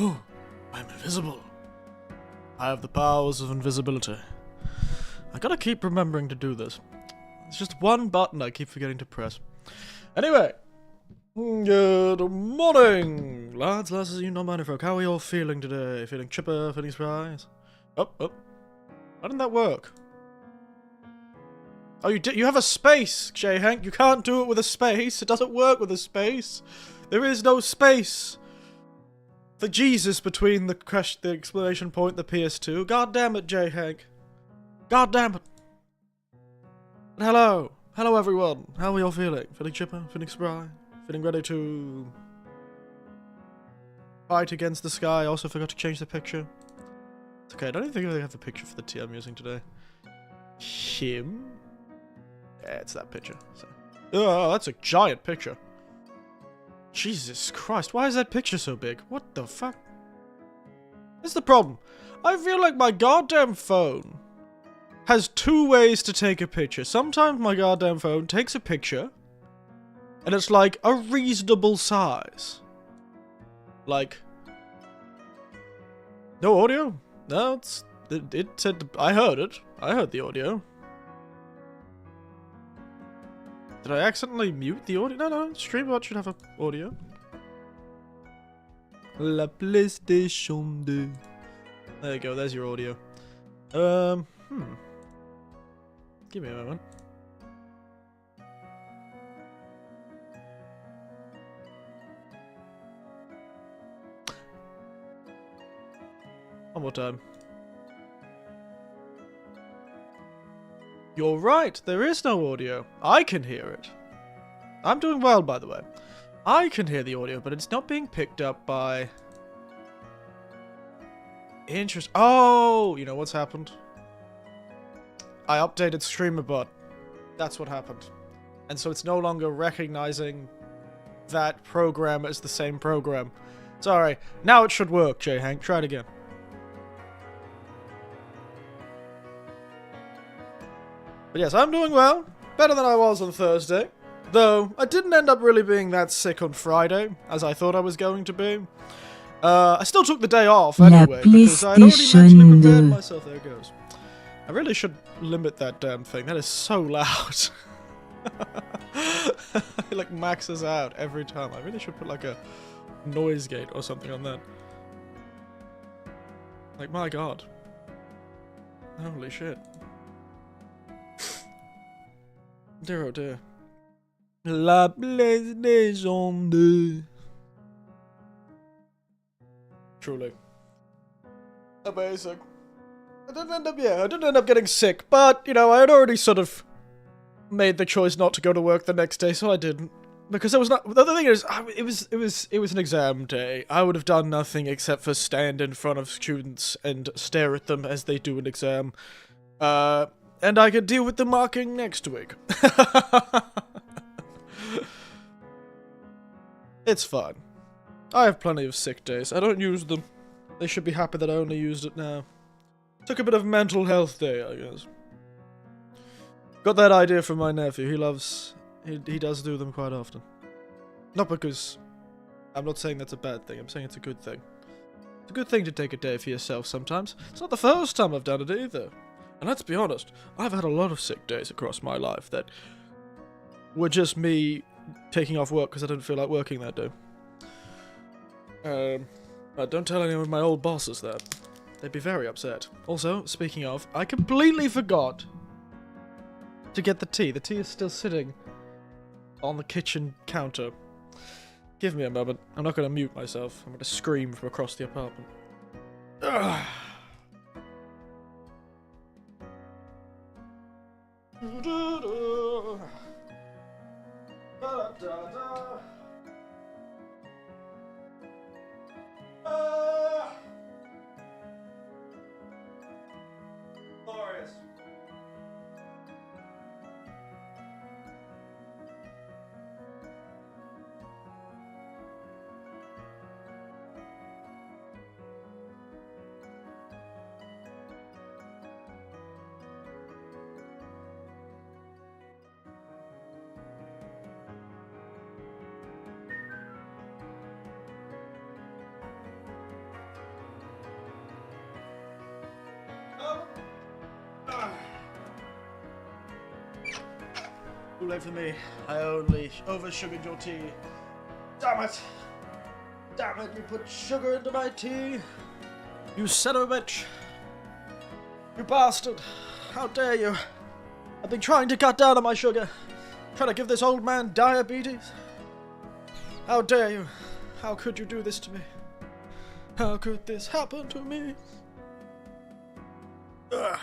Oh, I'm invisible. I have the powers of invisibility. I gotta keep remembering to do this. It's just one button I keep forgetting to press. Anyway, good morning, lads, lasses, you non-binary folk. How are you all feeling today? Feeling chipper? Feeling surprised? Oh. How didn't that work? Oh, you have a space, J. Hank. You can't do it with a space. It doesn't work with a space. There is no space. The Jesus between the exclamation point, the PS2. God damn it, J. Hank. God damn it. And hello. Hello, everyone. How are you all feeling? Feeling chipper? Feeling surprised? Feeling ready to fight against the sky? Also forgot to change the picture. It's okay. I don't even think I have a picture for the tea I'm using today. Him? Yeah, it's that picture. So. Oh, that's a giant picture. Jesus Christ, why is that picture so big? What the fuck? That's the problem. I feel like my goddamn phone has two ways to take a picture. Sometimes my goddamn phone takes a picture, and it's like a reasonable size. Like, no audio? No, it said, I heard it. I heard the audio. Did I accidentally mute the audio? No, StreamYard should have an audio. La PlayStation 2. There you go, there's your audio. Give me a moment. One more time. You're right, there is no audio. I can hear it. I'm doing well, by the way. I can hear the audio, but it's not being picked up by... Oh, you know what's happened? I updated StreamerBot. That's what happened. And so it's no longer recognizing that program as the same program. Sorry. Now it should work, J. Hank. Try it again. But yes, I'm doing well. Better than I was on Thursday. Though, I didn't end up really being that sick on Friday, as I thought I was going to be. I still took the day off anyway, because I had already mentally prepared myself. There it goes. I really should limit that damn thing. That is so loud. It like maxes out every time. I really should put like a noise gate or something on that. Like, my god. Holy shit. Dear oh dear. La PlayStation 2. Truly. Amazing. I didn't end up getting sick, but, you know, I had already sort of made the choice not to go to work the next day, so I didn't. Because it was not, the other thing is, it was an exam day. I would have done nothing except for stand in front of students and stare at them as they do an exam. And I could deal with the marking next week. It's fine. I have plenty of sick days. I don't use them. They should be happy that I only used it now. Took a bit of mental health day, I guess. Got that idea from my nephew. He does do them quite often. Not because... I'm not saying that's a bad thing. I'm saying it's a good thing. It's a good thing to take a day for yourself sometimes. It's not the first time I've done it either. And let's be honest, I've had a lot of sick days across my life that were just me taking off work because I didn't feel like working that day. Don't tell any of my old bosses that. They'd be very upset. Also, speaking of, I completely forgot to get the tea. The tea is still sitting on the kitchen counter. Give me a moment. I'm not going to mute myself. I'm going to scream from across the apartment. Ugh. Glorious. late for me. I only over-sugared your tea. Damn it! Damn it, you put sugar into my tea! You son of a bitch! You bastard! How dare you! I've been trying to cut down on my sugar. Trying to give this old man diabetes. How dare you! How could you do this to me? How could this happen to me? Ugh.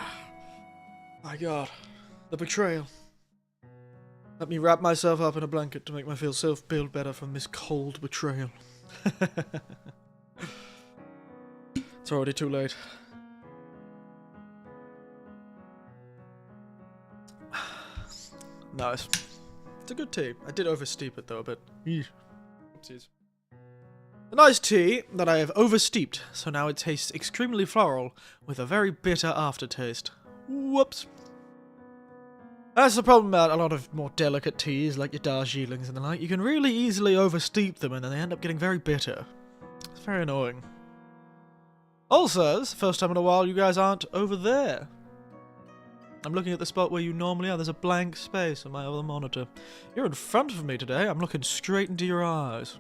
My God. The betrayal. Let me wrap myself up in a blanket to make myself feel better from this cold betrayal. It's already too late. Nice. It's a good tea. I did oversteep it though a bit. Oopsies. A nice tea that I have oversteeped, so now it tastes extremely floral with a very bitter aftertaste. Whoops. That's the problem about a lot of more delicate teas like your Darjeelings and the like. You can really easily oversteep them and then they end up getting very bitter. It's very annoying. Also, it's the first time in a while you guys aren't over there. I'm looking at the spot where you normally are. There's a blank space on my other monitor. You're in front of me today. I'm looking straight into your eyes.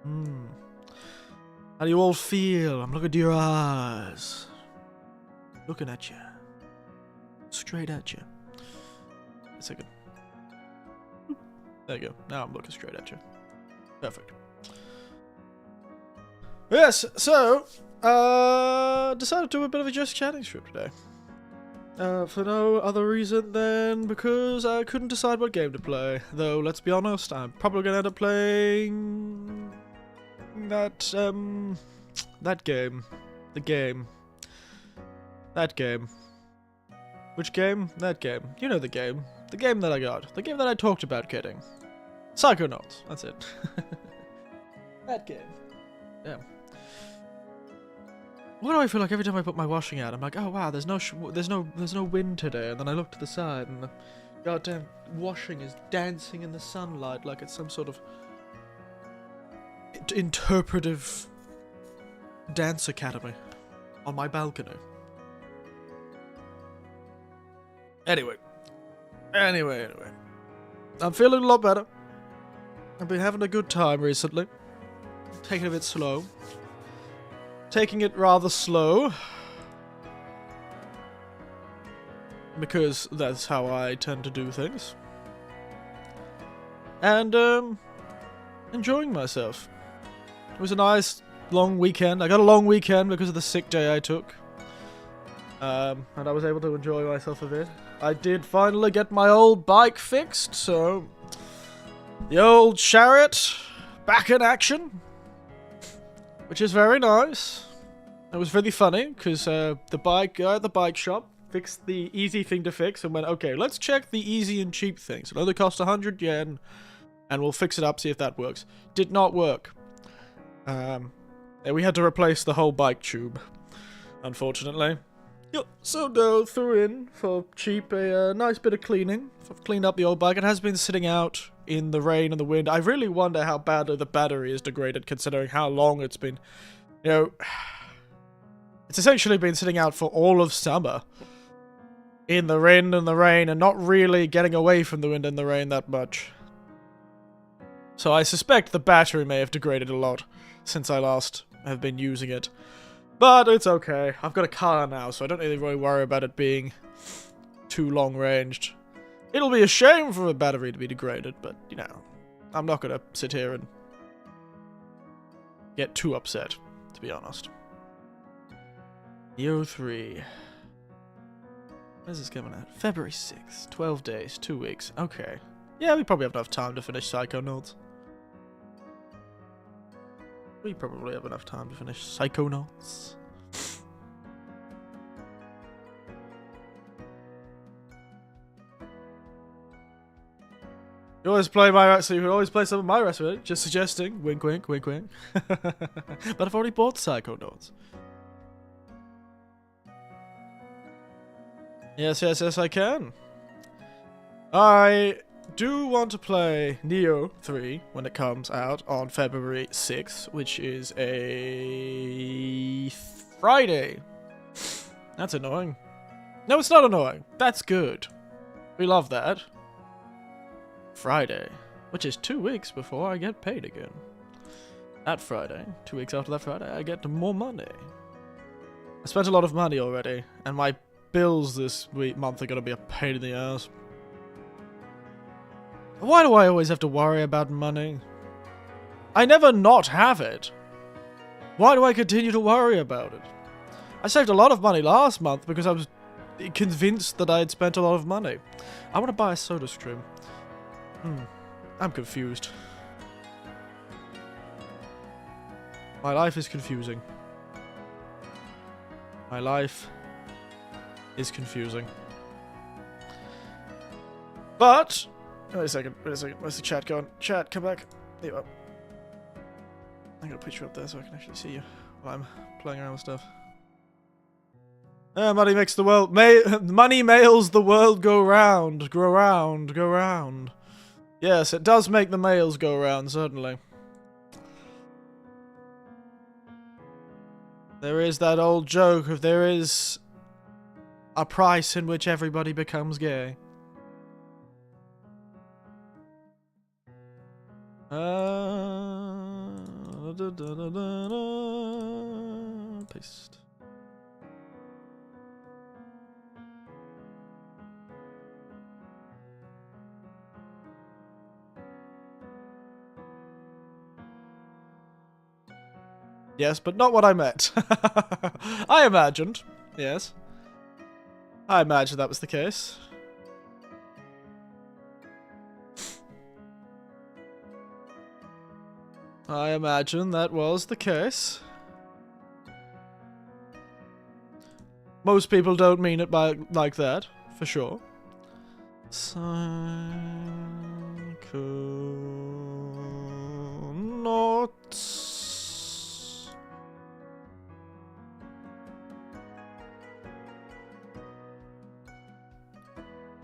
How do you all feel? I'm looking into your eyes. Looking at you. Straight at you. A second. There you go. Now I'm looking straight at you. Perfect. Yes, so, decided to do a bit of a just chatting strip today. For no other reason than because I couldn't decide what game to play. Though, let's be honest, I'm probably gonna end up playing that game. The game. That game. Which game? That game. You know the game. The game that I got. The game that I talked about kidding. Psychonauts. That's it. That game. Yeah. Why do I feel like every time I put my washing out, I'm like, oh wow, there's no wind today, and then I look to the side, and the goddamn washing is dancing in the sunlight like it's some sort of interpretive dance academy on my balcony. Anyway. I'm feeling a lot better. I've been having a good time recently. Taking it a bit slow. Taking it rather slow. Because that's how I tend to do things. And, enjoying myself. It was a nice, long weekend. I got a long weekend because of the sick day I took. And I was able to enjoy myself a bit. I did finally get my old bike fixed, so... The old chariot, back in action. Which is very nice. It was really funny, because the guy at the bike shop fixed the easy thing to fix and went, okay, let's check the easy and cheap things. It'll only cost 100 yen, and we'll fix it up, see if that works. Did not work. And we had to replace the whole bike tube, unfortunately. Yep, so no, threw in for cheap a nice bit of cleaning. I've cleaned up the old bike. It has been sitting out in the rain and the wind. I really wonder how badly the battery is degraded considering how long it's been. You know, it's essentially been sitting out for all of summer. In the wind and the rain and not really getting away from the wind and the rain that much. So I suspect the battery may have degraded a lot since I last have been using it. But it's okay. I've got a car now, so I don't really worry about it being too long-ranged. It'll be a shame for a battery to be degraded, but, you know, I'm not going to sit here and get too upset, to be honest. Neo 3. When's this coming out? February 6th. 12 days, 2 weeks. Okay. Yeah, we probably have enough time to finish Psychonauts. We probably have enough time to finish Psychonauts. You always play my so you can always play some of my recipe. Just suggesting. Wink, wink, wink, wink. But I've already bought Psychonauts. Yes, yes, yes, I can. I do want to play Neo 3 when it comes out on February 6th, which is a Friday. That's annoying. No, it's not annoying. That's good. We love that. Friday, which is 2 weeks before I get paid again. That Friday, 2 weeks after that Friday, I get more money. I spent a lot of money already, and my bills this month are gonna be a pain in the ass. Why do I always have to worry about money? I never not have it. Why do I continue to worry about it? I saved a lot of money last month because I was convinced that I had spent a lot of money. I want to buy a soda stream. I'm confused. My life is confusing. My life is confusing. But... wait a second. Where's the chat going? Chat, come back. There you are. I'm gonna put you up there so I can actually see you while I'm playing around with stuff. Money makes the world... money mails the world go round. Go round. Go round. Yes, it does make the mails go round, certainly. There is that old joke of there is a price in which everybody becomes gay. Paste. Yes, but not what I meant. I imagined. Yes. I imagined that was the case. I imagine that was the case. Most people don't mean it like that, for sure. Psychonauts.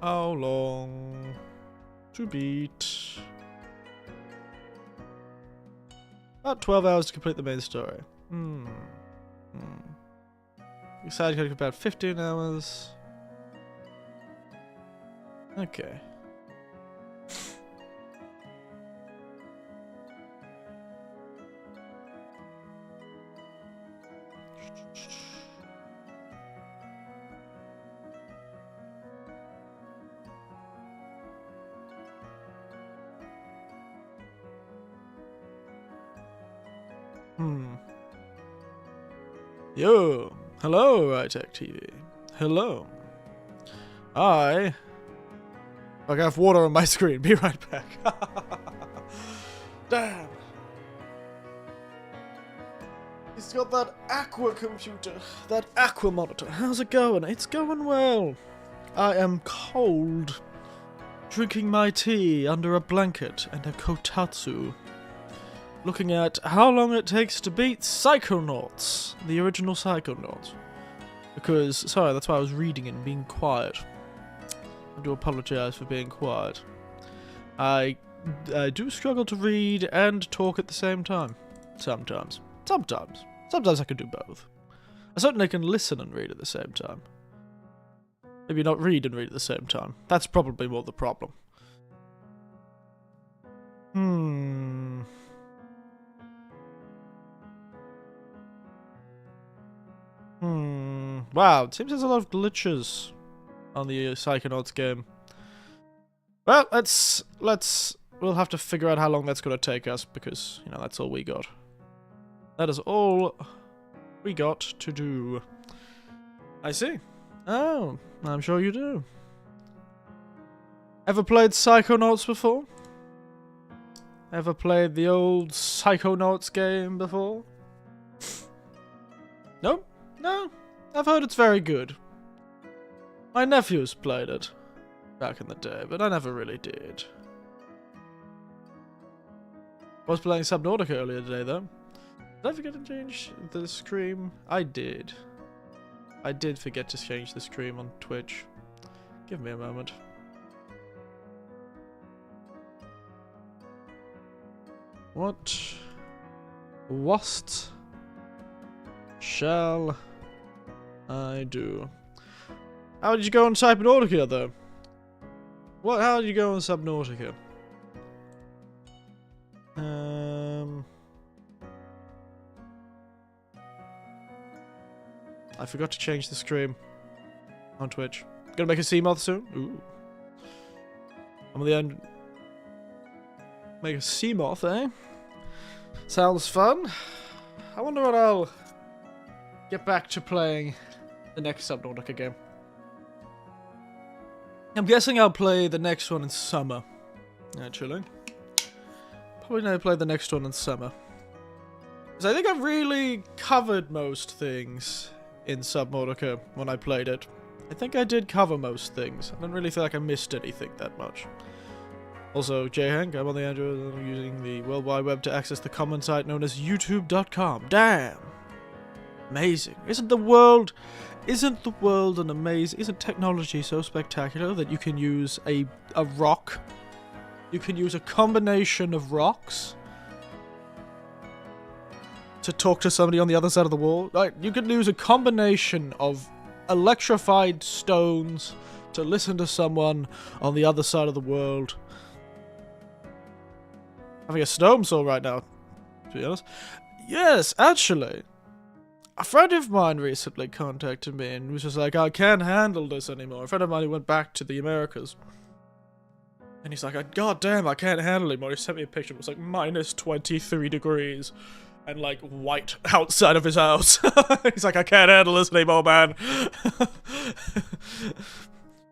How long to beat? About 12 hours to complete the main story. We decided to take about 15 hours. Okay. Yo! Hello, Rytech TV. Hello. I have water on my screen. Be right back. Damn. He's got that aqua computer. That aqua monitor. How's it going? It's going well. I am cold. Drinking my tea under a blanket and a Kotatsu. Looking at how long it takes to beat Psychonauts, the original Psychonauts. Because, sorry, that's why I was reading and being quiet. I do apologize for being quiet. I do struggle to read and talk at the same time. Sometimes. Sometimes I can do both. I certainly can listen and read at the same time. Maybe not read and read at the same time. That's probably more the problem. Wow, it seems there's a lot of glitches on the Psychonauts game. Well, we'll have to figure out how long that's gonna take us, because, you know, that's all we got. That is all we got to do. I see. Oh, I'm sure you do. Ever played Psychonauts before? Ever played the old Psychonauts game before? Nope. No, I've heard it's very good. My nephews played it back in the day, but I never really did. I was playing Subnautica earlier today, though. Did I forget to change the screen? I did. I did forget to change the screen on Twitch. Give me a moment. What shall I do? How did you go on Subnautica, though? How did you go on Subnautica? I forgot to change the stream on Twitch. Gonna make a Seamoth soon? Ooh. I'm on the end. Make a Seamoth, eh? Sounds fun. I wonder what I'll get back to playing the next Subnautica game. I'm guessing I'll play the next one in summer. Actually. Probably never play the next one in summer. Because I think I've really covered most things in Subnautica when I played it. I think I did cover most things. I don't really feel like I missed anything that much. Also, J-Hank, I'm on the Android, I'm using the World Wide Web to access the common site known as youtube.com. Damn! Amazing. Isn't the world an amazing... Isn't technology so spectacular that you can use a rock? You can use a combination of rocks to talk to somebody on the other side of the wall. Like, you can use a combination of electrified stones to listen to someone on the other side of the world. Having a snowstorm right now, to be honest. Yes, actually. A friend of mine recently contacted me and was just like, I can't handle this anymore. A friend of mine who went back to the Americas. And he's like, God damn, I can't handle it anymore. He sent me a picture. It was like minus 23 degrees. And like white outside of his house. He's like, I can't handle this anymore, man.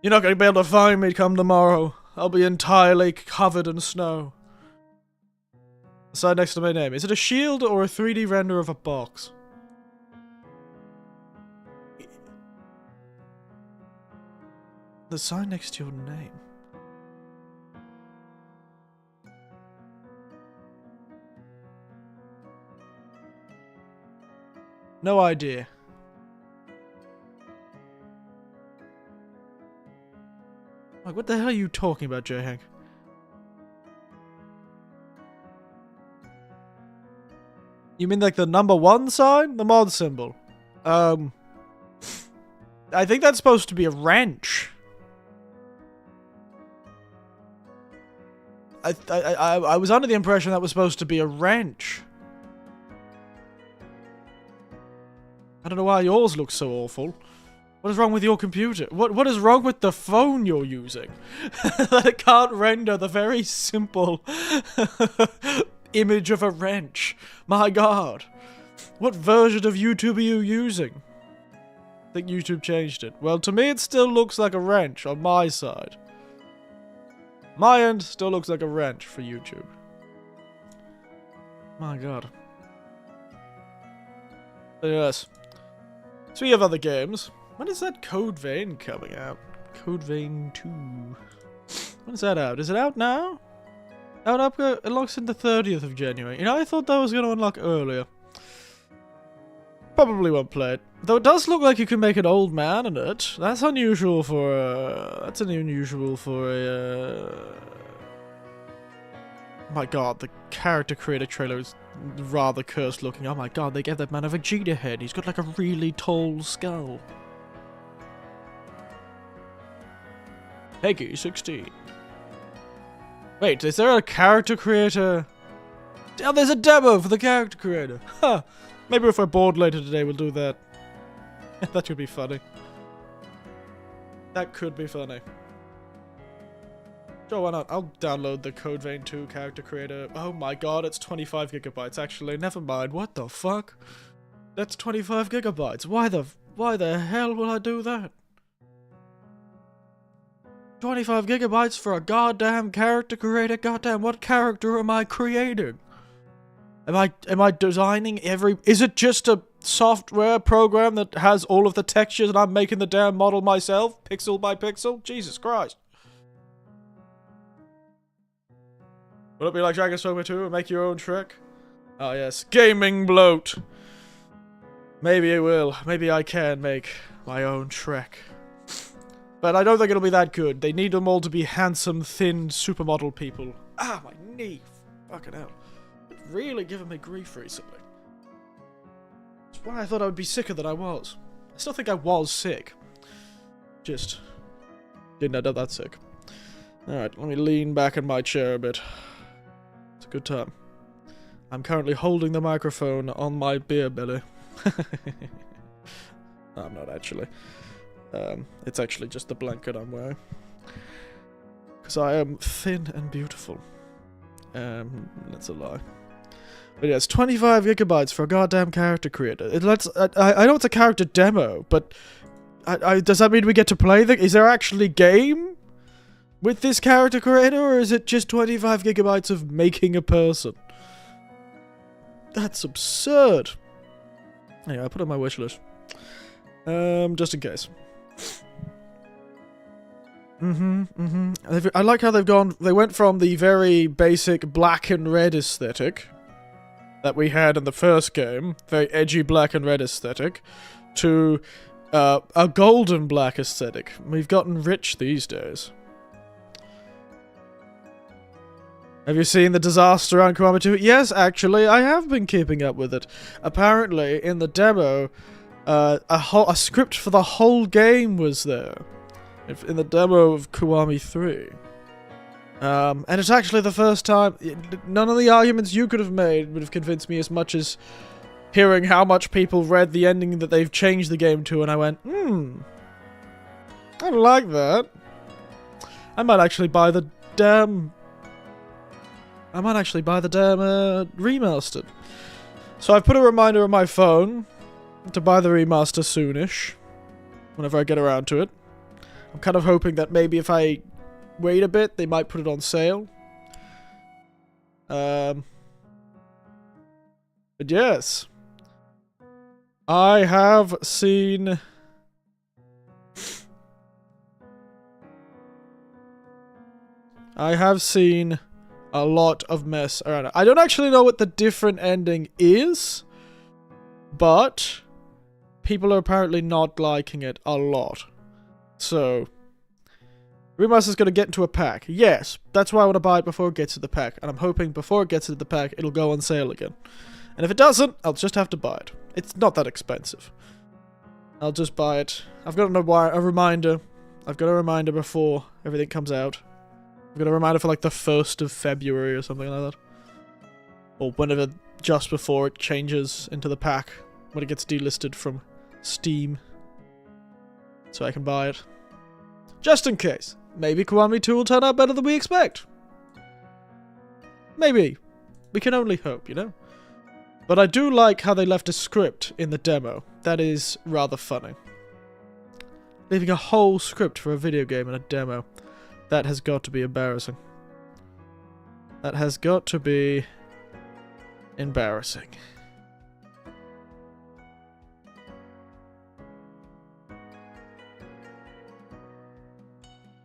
You're not going to be able to find me come tomorrow. I'll be entirely covered in snow. The sign next to my name. Is it a shield or a 3D render of a box? The sign next to your name. No idea. Like, what the hell are you talking about, J-Hank? You mean like the #1 sign? The mod symbol? I think that's supposed to be a wrench. I was under the impression that was supposed to be a wrench. I don't know why yours looks so awful. What is wrong with your computer? What is wrong with the phone you're using? That it can't render the very simple image of a wrench. My god. What version of YouTube are you using? I think YouTube changed it. Well, to me it still looks like a wrench on my side. My end still looks like a wrench for YouTube. My god. But yes. So we have other games. When is that Code Vein coming out? Code Vein 2. When is that out? Is it out now? It unlocks in the 30th of January. You know, I thought that was going to unlock earlier. Probably won't play it. Though it does look like you can make an old man in it. That's unusual for that's unusual for a my god, the character creator trailer is rather cursed looking. Oh my god, they gave that man a Vegeta head. He's got like a really tall skull. Peggy 16. Wait, is there a character creator? Oh, there's a demo for the character creator. Huh. Maybe if we're bored later today, we'll do that. That could be funny. That could be funny. Sure, why not? I'll download the Code Vein 2 character creator. Oh my god, it's 25 gigabytes. Actually, never mind. What the fuck? That's 25 gigabytes. Why the hell will I do that? 25 gigabytes for a goddamn character creator? Goddamn, what character am I creating? Am I designing every... Is it just a software program that has all of the textures and I'm making the damn model myself? Pixel by pixel? Jesus Christ. Will it be like Dragon's Dogma 2 and make your own trick? Oh yes, gaming bloat. Maybe it will. Maybe I can make my own trick. But I don't think it'll be that good. They need them all to be handsome, thin, supermodel people. Ah, my knee. Fucking hell. It's really giving me grief recently. That's why I thought I would be sicker than I was. I still think I was sick. Just didn't end up that sick. Alright, let me lean back in my chair a bit. It's a good time. I'm currently holding the microphone on my beer belly. No, I'm not actually. It's actually just the blanket I'm wearing. Because I am thin and beautiful. That's a lie. But yeah, it's 25 gigabytes for a goddamn character creator. I know it's a character demo, but does that mean we get to play is there actually game with this character creator, or is it just 25 gigabytes of making a person? That's absurd. Yeah, I put it on my wish list. Just in case. I like how they went from the very basic black and red aesthetic that we had in the first game, very edgy black and red aesthetic, to a golden black aesthetic. We've gotten rich these days. Have you seen the disaster on Kiwami 2? Yes, actually, I have been keeping up with it. Apparently, in the demo, a script for the whole game was there. In the demo of Kiwami 3. And it's actually the first time... None of the arguments you could have made would have convinced me as much as hearing how much people read the ending that they've changed the game to, and I went, I like that. I might actually buy the damn... remastered. So I've put a reminder on my phone to buy the remaster soonish, whenever I get around to it. I'm kind of hoping that maybe if I wait a bit, they might put it on sale. But yes. I have seen... a lot of mess around it. I don't actually know what the different ending is, but people are apparently not liking it a lot. So, Remaster's going to get into a pack. Yes, that's why I want to buy it before it gets to the pack. And I'm hoping before it gets to the pack, it'll go on sale again. And if it doesn't, I'll just have to buy it. It's not that expensive. I'll just buy it. I've got a reminder. I've got a reminder before everything comes out. I've got a reminder for like the 1st of February or something like that. Or whenever, just before it changes into the pack. When it gets delisted from Steam. So I can buy it. Just in case. Maybe Kiwami 2 will turn out better than we expect. Maybe. We can only hope, you know? But I do like how they left a script in the demo. That is rather funny. Leaving a whole script for a video game in a demo. That has got to be embarrassing. That has got to be embarrassing.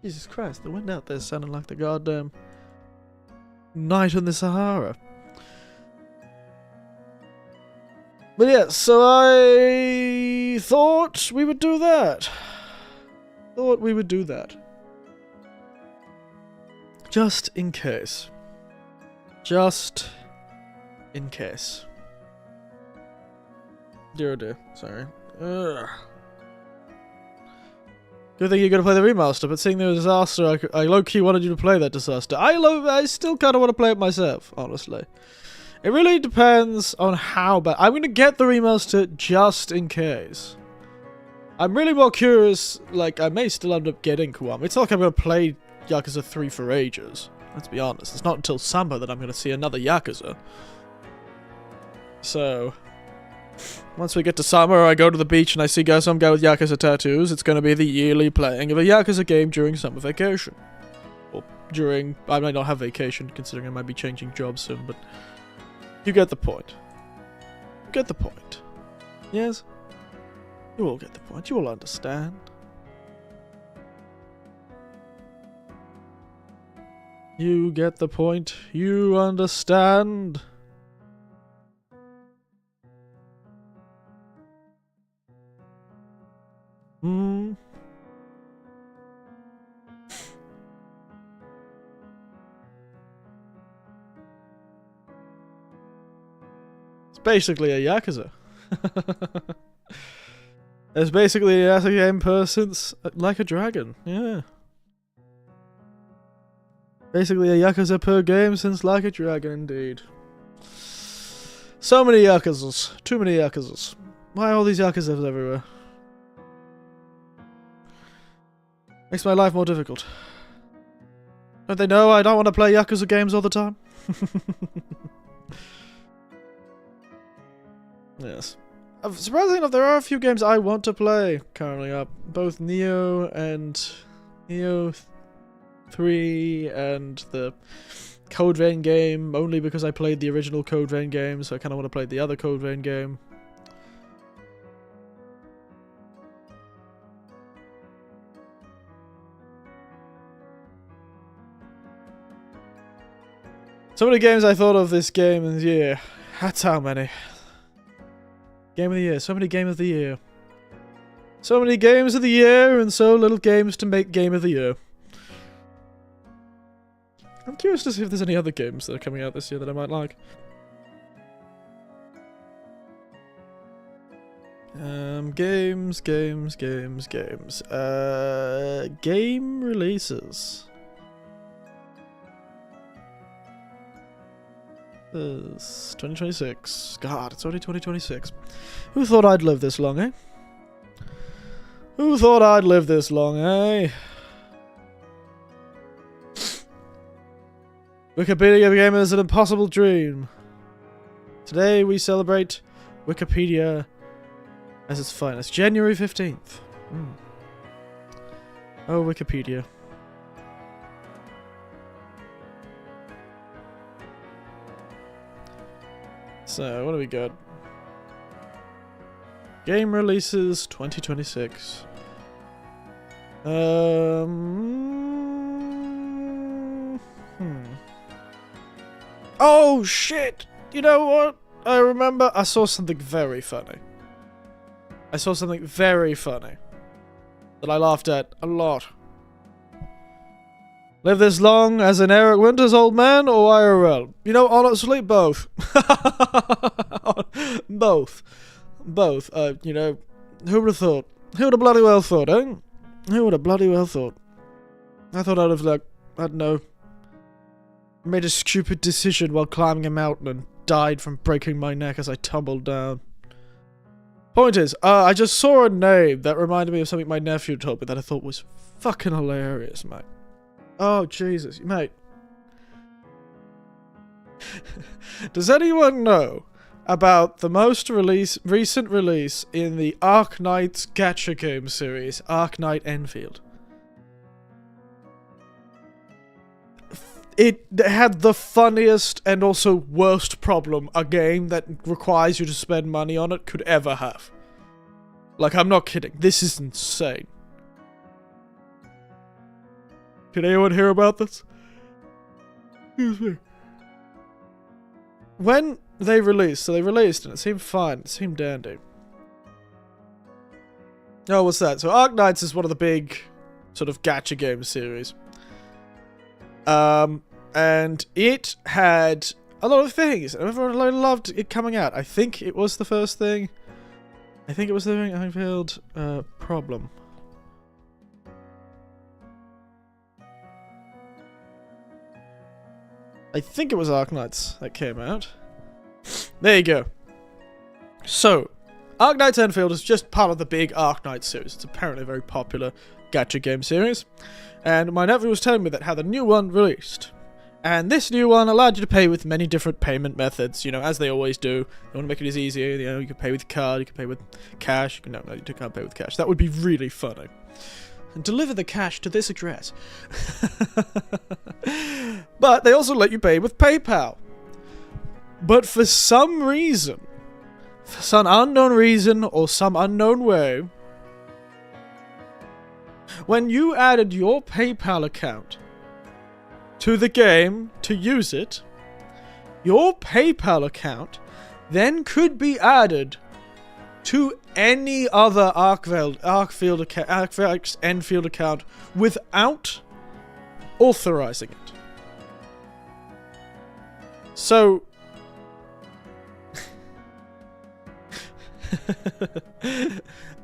Jesus Christ, the wind out there sounding like the goddamn night in the Sahara. But yeah, so I thought we would do that. Just in case. Just in case. Dear oh dear, sorry. Ugh. Good thing you're going to play the remaster, but seeing the disaster, I low-key wanted you to play that disaster. I still kind of want to play it myself, honestly. It really depends on how bad... I'm going to get the remaster just in case. I'm really more curious, like, I may still end up getting Kiwami. It's not like I'm going to play Yakuza 3 for ages. Let's be honest. It's not until summer that I'm going to see another Yakuza. So... once we get to summer, I go to the beach and I see some guy with Yakuza tattoos, it's going to be the yearly playing of a Yakuza game during summer vacation. Or during... I might not have vacation, considering I might be changing jobs soon, but... you get the point. You get the point. Yes? You all get the point. You all understand. You get the point. You understand. Hmm. It's basically a Yakuza. It's basically a Yakuza game per since Like a Dragon, yeah. Basically a Yakuza per game since Like a Dragon, indeed. So many Yakuzas. Too many Yakuzas. Why are all these Yakuzas everywhere? Makes my life more difficult. Don't they know I don't want to play Yakuza games all the time? Yes. Surprisingly enough, there are a few games I want to play currently up. Both Neo and Neo 3 and the Code Vein game, only because I played the original Code Vein game, so I kind of want to play the other Code Vein game. So many games I thought of this game in the year. That's how many. Game of the year. So many games of the year. So many games of the year and so little games to make game of the year. I'm curious to see if there's any other games that are coming out this year that I might like. Games. Game releases. 2026. God, it's already 2026. Who thought I'd live this long, eh? Who thought I'd live this long, eh? Wikipedia game is an impossible dream. Today we celebrate Wikipedia as its finest. January 15th. Oh, Wikipedia. So, what do we got? Game releases 2026. Oh, shit! You know what? I remember I saw something very funny. I saw something very funny that I laughed at a lot. Live this long as an Eric Winters old man or IRL? You know, honestly, both. Both. Both. You know, who would have thought? Who would have bloody well thought, eh? Who would have bloody well thought? I thought I'd have, like, I don't know, made a stupid decision while climbing a mountain and died from breaking my neck as I tumbled down. Point is, I just saw a name that reminded me of something my nephew told me that I thought was fucking hilarious, mate. Oh, Jesus, mate. Does anyone know about the most recent release in the Arknight's gacha game series, Arknight Enfield? It had the funniest and also worst problem a game that requires you to spend money on it could ever have. Like, I'm not kidding. This is insane. Did anyone hear about this? Excuse me. When they released, and it seemed fine, it seemed dandy. Oh, what's that? So Arknights is one of the big sort of gacha game series. And it had a lot of things. Everyone loved it coming out. I think it was the first thing. I think it was the Enfield problem. I think it was Arknights that came out. There you go. So, Arknights Enfield is just part of the big Arknights series. It's apparently a very popular gacha game series. And my nephew was telling me that how the new one released. And this new one allowed you to pay with many different payment methods, you know, as they always do. They want to make it as easier, you know, you can pay with card, you can pay with cash. No, you can't pay with cash. That would be really funny. And deliver the cash to this address. But they also let you pay with PayPal. But for some reason, for some unknown reason or some unknown way, when you added your PayPal account to the game to use it, your PayPal account then could be added to any other Arknights Enfield account without authorizing it. So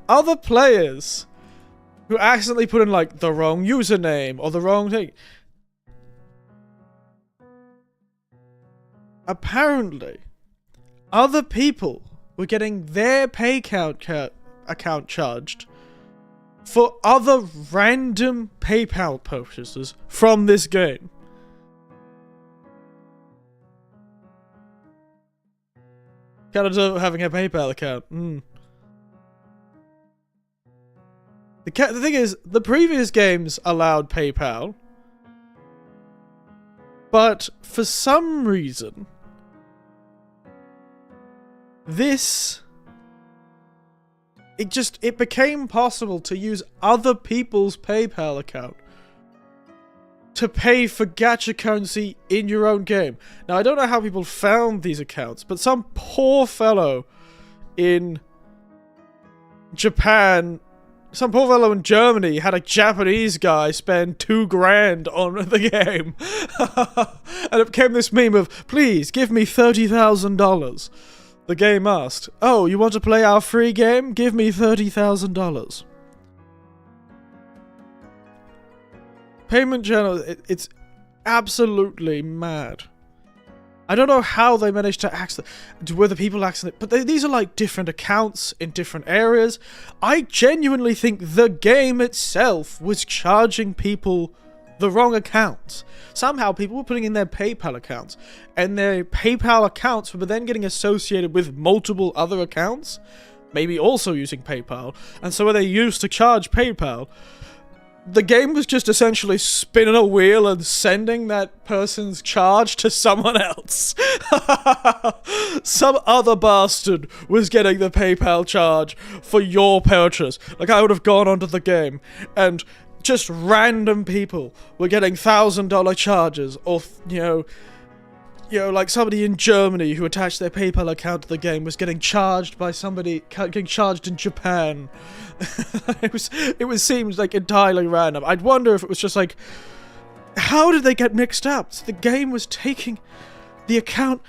other players who accidentally put in like the wrong username or the wrong thing, apparently other people were getting their account charged for other random PayPal purchases from this game. Kind of deserve having a PayPal account. The thing is, the previous games allowed PayPal, but for some reason, it became possible to use other people's PayPal account to pay for gacha currency in your own game. Now, I don't know how people found these accounts, but some poor fellow in Japan, some poor fellow in Germany had a Japanese guy spend $2,000 on the game. And it became this meme of, please, give me $30,000. The game asked, oh, you want to play our free game? Give me $30,000. Payment channel, it's absolutely mad. I don't know how they managed to access, whether people access it, but these are like different accounts in different areas. I genuinely think the game itself was charging people the wrong accounts. Somehow people were putting in their PayPal accounts, and their PayPal accounts were then getting associated with multiple other accounts, maybe also using PayPal, and so when they used to charge PayPal, the game was just essentially spinning a wheel and sending that person's charge to someone else. Some other bastard was getting the PayPal charge for your purchase. Like, I would have gone onto the game, and just random people were getting $1,000 charges, or, you know, like somebody in Germany who attached their PayPal account to the game was getting charged by somebody getting charged in Japan. It seems like entirely random. I'd wonder if it was just like, how did they get mixed up? So the game was taking the account.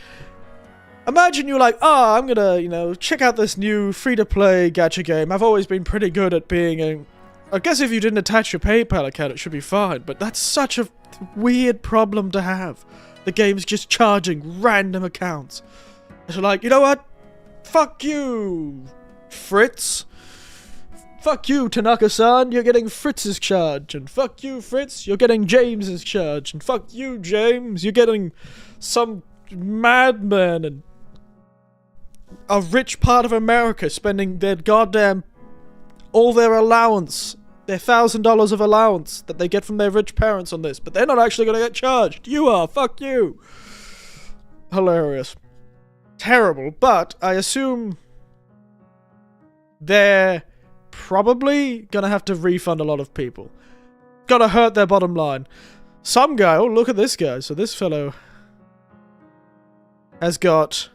Imagine you're like, I'm gonna, check out this new free-to-play gacha game. I've always been pretty good at being I guess if you didn't attach your PayPal account, it should be fine, but that's such a weird problem to have. The game's just charging random accounts. So like, you know what? Fuck you, Fritz. Fuck you, Tanaka-san, you're getting Fritz's charge. And fuck you, Fritz, you're getting James's charge. And fuck you, James, you're getting some madman and a rich part of America spending their goddamn all their allowance, their $1,000 of allowance that they get from their rich parents on this, but they're not actually going to get charged. You are. Fuck you. Hilarious. Terrible, but I assume they're probably going to have to refund a lot of people. Gonna hurt their bottom line. Some guy, oh, look at this guy. So this fellow has got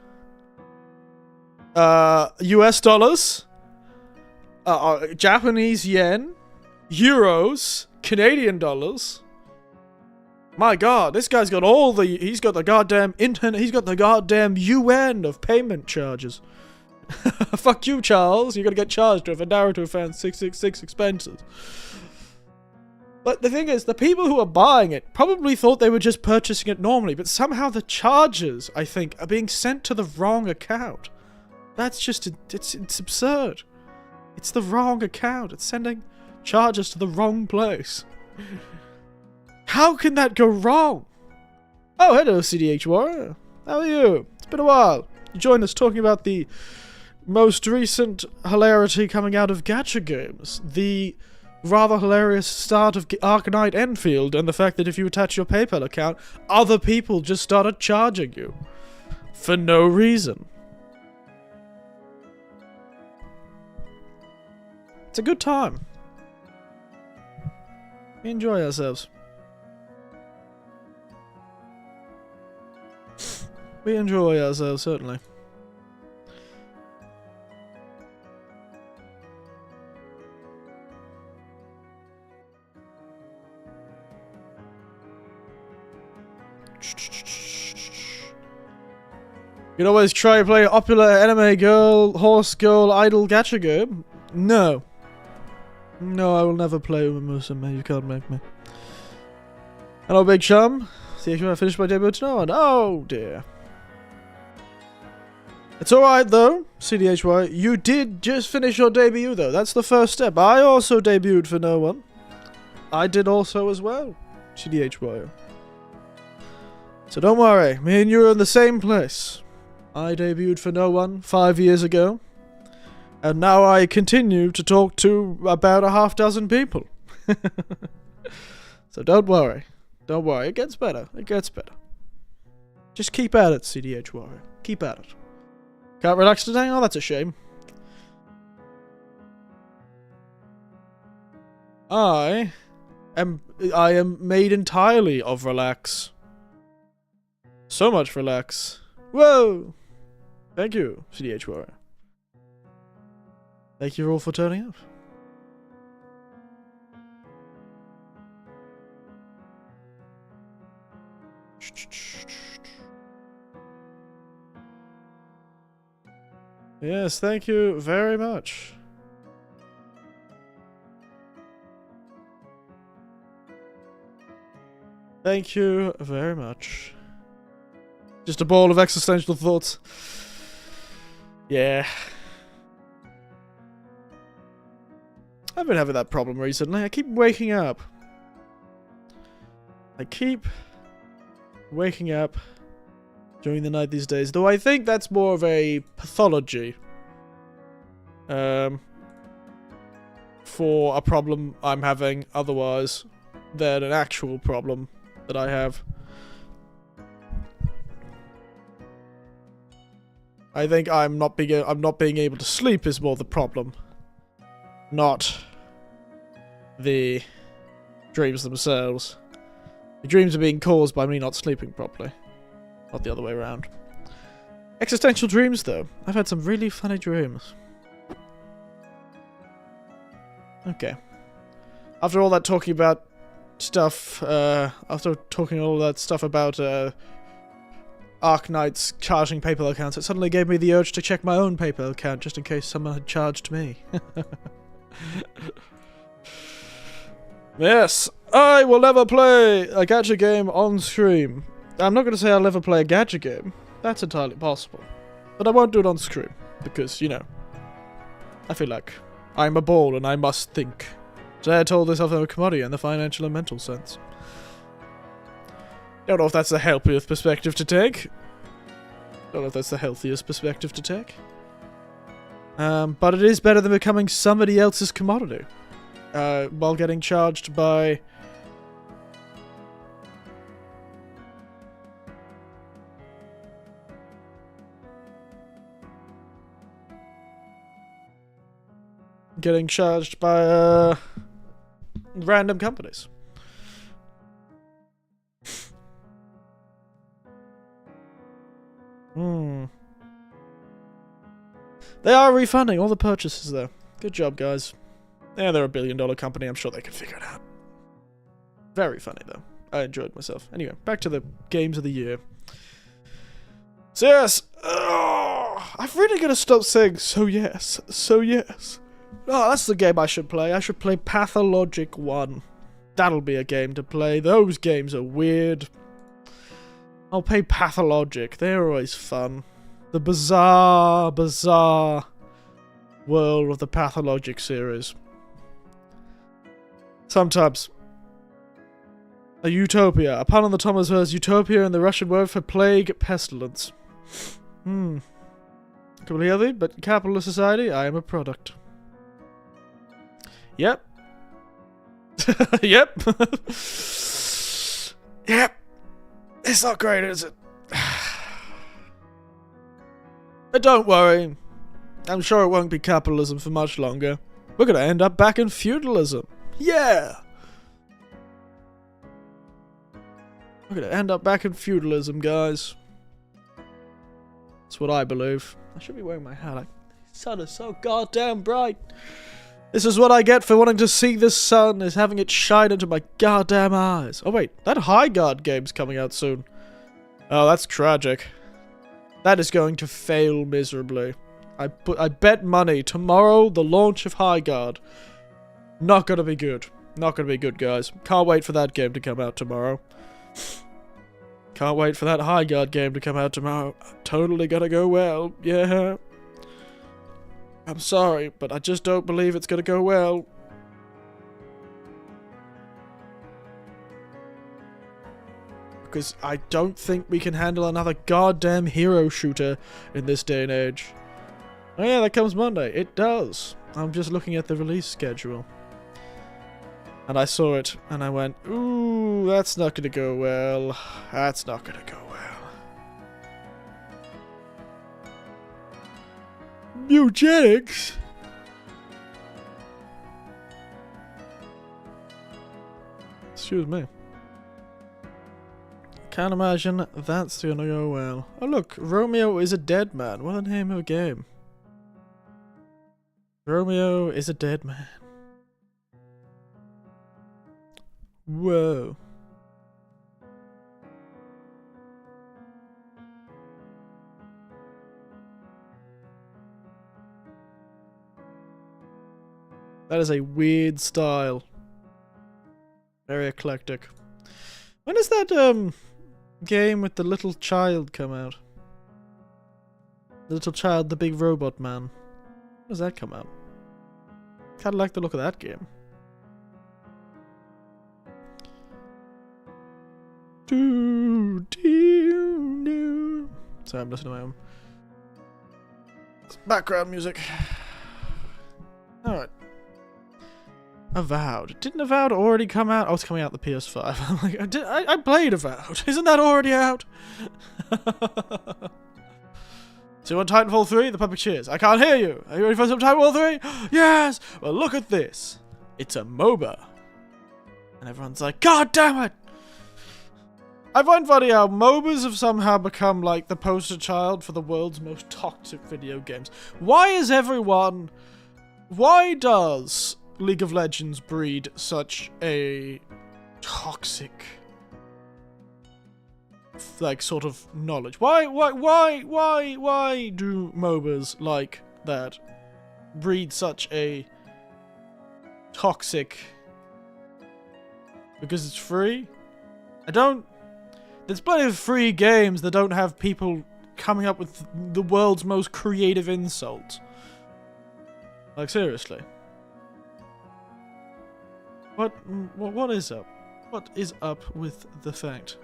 US dollars, Japanese yen, euros, Canadian dollars. My god, this guy's got he's got the goddamn internet, he's got the goddamn UN of payment charges. Fuck you, Charles, you're gonna get charged for Naruto fans 666 expenses. But the thing is, the people who are buying it probably thought they were just purchasing it normally, but somehow the charges, I think, are being sent to the wrong account. That's just, it's absurd. It's the wrong account. It's sending charges to the wrong place. How can that go wrong? Oh, hello, CDH Warrior. How are you? It's been a while. You joined us talking about the most recent hilarity coming out of gacha games. The rather hilarious start of Arcanite Enfield, and the fact that if you attach your PayPal account, other people just started charging you. For no reason. It's a good time. We enjoy ourselves. We enjoy ourselves, certainly. You can always try to play popular anime girl, horse girl, idol gacha game. No. No, I will never play mmmmh. You can't make me. Hello, Big Chum. See if I finished my debut tonight. Oh dear. It's alright though, CDHY. You did just finish your debut though. That's the first step. I also debuted for no one. I did also as well, CDHY. So don't worry, me and you are in the same place. I debuted for no one 5 years ago. And now I continue to talk to about a half dozen people. So don't worry. Don't worry, it gets better. It gets better. Just keep at it, CDHY. Keep at it. Can't relax today? Oh, that's a shame. I am made entirely of relax. So much relax. Whoa! Thank you, CDHY. Thank you all for turning up. Yes, thank you very much. Thank you very much. Just a ball of existential thoughts. Yeah. I've been having that problem recently. I keep waking up. During the night these days, though I think that's more of a pathology for a problem I'm having otherwise than an actual problem that I have. I think I'm not being able to sleep is more the problem, not the dreams themselves. The dreams are being caused by me not sleeping properly. Not the other way around. Existential dreams, though. I've had some really funny dreams. Okay. After all that talking about stuff, after talking all that stuff about, Arknights charging PayPal accounts, it suddenly gave me the urge to check my own PayPal account, just in case someone had charged me. Yes, I will never play a gacha game on stream. I'm not going to say I'll never play a gacha game. That's entirely possible. But I won't do it on stream. Because, you know, I feel like I'm a ball and I must think. So I told this of a commodity in the financial and mental sense. Don't know if that's the healthiest perspective to take. Don't know if that's the healthiest perspective to take. But it is better than becoming somebody else's commodity. While getting charged by... getting charged by, random companies. They are refunding all the purchases, though. Good job, guys. Yeah, they're a billion-dollar company. I'm sure they can figure it out. Very funny, though. I enjoyed myself. Anyway, back to the games of the year. So, yes. I'm really going to stop saying, so yes. So, yes. Oh, that's the game I should play. I should play Pathologic 1. That'll be a game to play. Those games are weird. I'll play Pathologic. They're always fun. The bizarre world of the Pathologic series. Sometimes. A utopia. A pun on the Thomas Verse utopia and the Russian word for plague, pestilence. Completely, but in capitalist society, I am a product. Yep. Yep. Yep. It's not great, is it? But don't worry. I'm sure it won't be capitalism for much longer. We're gonna end up back in feudalism. Yeah! We're gonna end up back in feudalism, guys. That's what I believe. I should be wearing my hat. The sun is so goddamn bright. This is what I get for wanting to see the sun, is having it shine into my goddamn eyes. Oh wait, that High Guard game's coming out soon. Oh, that's tragic. That is going to fail miserably. I bet money tomorrow the launch of High Guard. Not gonna be good. Not gonna be good, guys. Can't wait for that game to come out tomorrow. Can't wait for that High Guard game to come out tomorrow. Totally gonna go well. Yeah. I'm sorry, but I just don't believe it's gonna go well. Because I don't think we can handle another goddamn hero shooter in this day and age. Oh yeah, that comes Monday. It does. I'm just looking at the release schedule. And I saw it, and I went, ooh, that's not gonna go well. That's not gonna go well. Eugenics? Excuse me. Can't imagine that's gonna go well. Oh look, Romeo is a dead man. What a name of a game. Romeo is a dead man. Whoa. That is a weird style. Very eclectic. When does that game with the little child come out? The little child, the big robot man. When does that come out? Kinda like the look of that game. Sorry, I'm listening to my own background music. Alright. Avowed. Didn't Avowed already come out? Oh, it's coming out the PS5. I'm like, I played Avowed. Isn't that already out? So you want Titanfall 3? The public cheers. I can't hear you. Are you ready for some Titanfall 3? Yes! Well, look at this. It's a MOBA. And everyone's like, God damn it! I find funny how MOBAs have somehow become like the poster child for the world's most toxic video games. Why does League of Legends breed such a toxic, like, sort of knowledge? Why do MOBAs like that breed such a toxic? Because it's free? There's plenty of free games that don't have people coming up with the world's most creative insults. Like, seriously. What is up? What is up with the fact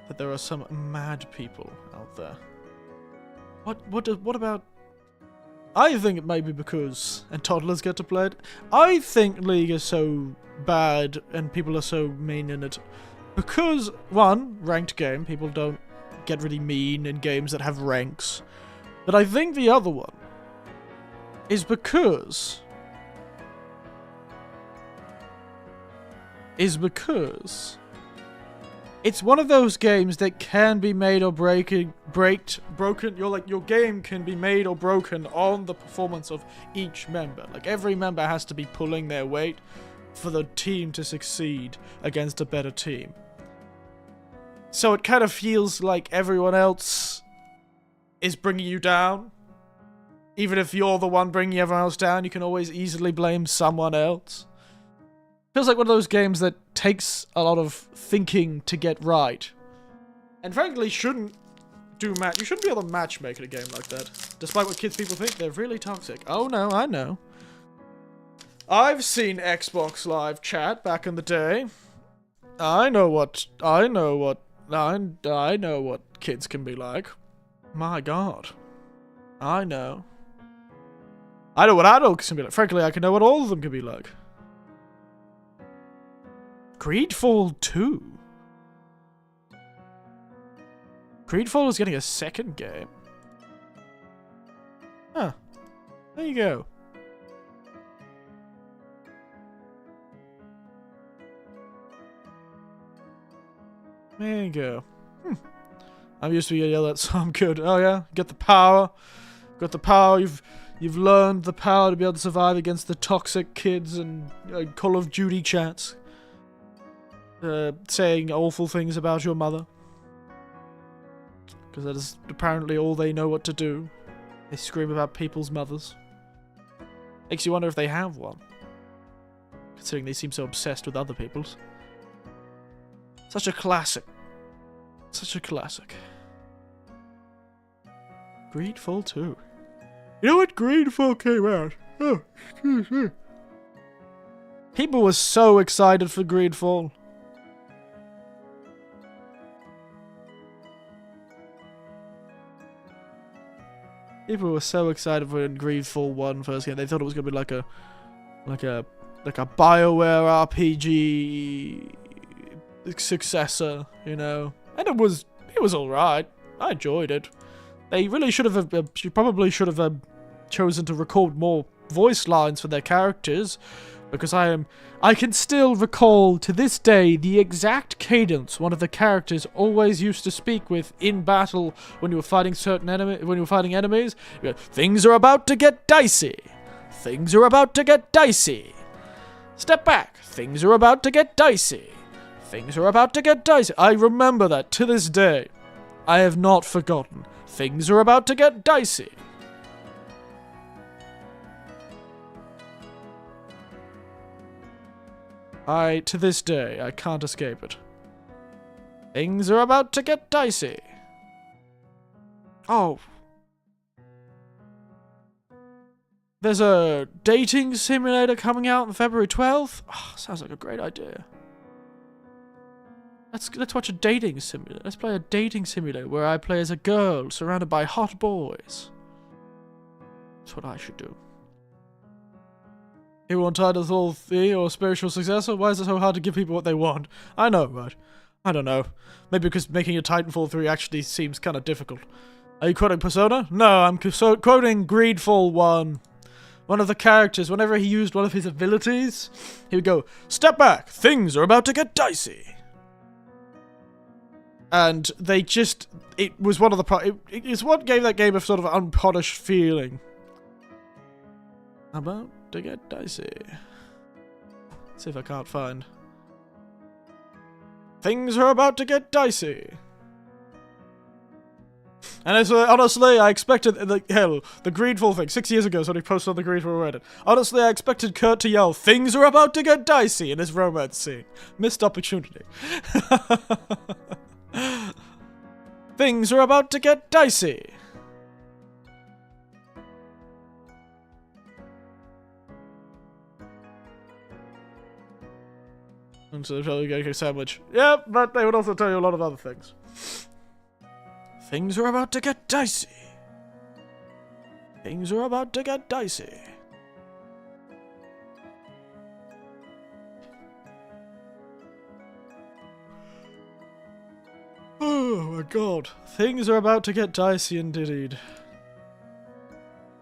that there are some mad people out there? What about... I think it may be because... and toddlers get to play it. I think League is so bad and people are so mean in it because, one, ranked game, people don't get really mean in games that have ranks. But I think the other one is because it's one of those games that can be made or broken. Your game can be made or broken on the performance of each member. Like, every member has to be pulling their weight for the team to succeed against a better team. So it kind of feels like everyone else is bringing you down. Even if you're the one bringing everyone else down, you can always easily blame someone else. Feels like one of those games that takes a lot of thinking to get right. And frankly, you shouldn't be able to matchmake in a game like that. Despite what people think, they're really toxic. Oh no, I know. I've seen Xbox Live chat back in the day. I know what kids can be like. My god. I know what adults can be like. Frankly, I can know what all of them can be like. Greedfall 2. Greedfall is getting a second game. Huh. There you go. There you go. I'm used to being yelled at, so I'm good. Oh yeah? Get the power. Got the power. You've learned the power to be able to survive against the toxic kids and Call of Duty chats. Saying awful things about your mother. Because that is apparently all they know what to do. They scream about people's mothers. Makes you wonder if they have one. Considering they seem so obsessed with other people's. Such a classic. Such a classic. Greedfall 2. You know what? Greedfall came out. Oh, excuse me. People were so excited for Greedfall. People were so excited when Greedfall 1 first came. They thought it was gonna be like a BioWare RPG successor, you know. And it was alright. I enjoyed it. They really should have probably should have chosen to record more voice lines for their characters, because I can still recall to this day the exact cadence one of the characters always used to speak with in battle when you were fighting enemies. You go, "Things are about to get dicey. Things are about to get dicey. Step back. Things are about to get dicey. Things are about to get dicey." I remember that to this day. I have not forgotten. Things are about to get dicey. To this day, I can't escape it. Things are about to get dicey. Oh. There's a dating simulator coming out on February 12th. Oh, sounds like a great idea. Let's watch a dating simulator. Let's play a dating simulator where I play as a girl surrounded by hot boys. That's what I should do. You want Titanfall 3 or spiritual successor? Why is it so hard to give people what they want? I know, right? I don't know. Maybe because making a Titanfall 3 actually seems kind of difficult. Are you quoting Persona? No, I'm quoting Greedfall 1. One of the characters, whenever he used one of his abilities, he would go, "Step back! Things are about to get dicey!" And they just... It was one of the... It's what gave that game a sort of unpolished feeling. About to get dicey. Let's see if I can't find. Things are about to get dicey. And it's, honestly, I expected, the Greedfall thing, 6 years ago, somebody posted on the Greedfall Reddit. Honestly, I expected Kurt to yell, "Things are about to get dicey" in his romance scene. Missed opportunity. Things are about to get dicey. And so they'll tell you to get a sandwich. Yeah, but they would also tell you a lot of other things. Things are about to get dicey. Things are about to get dicey. Oh my god. Things are about to get dicey indeed.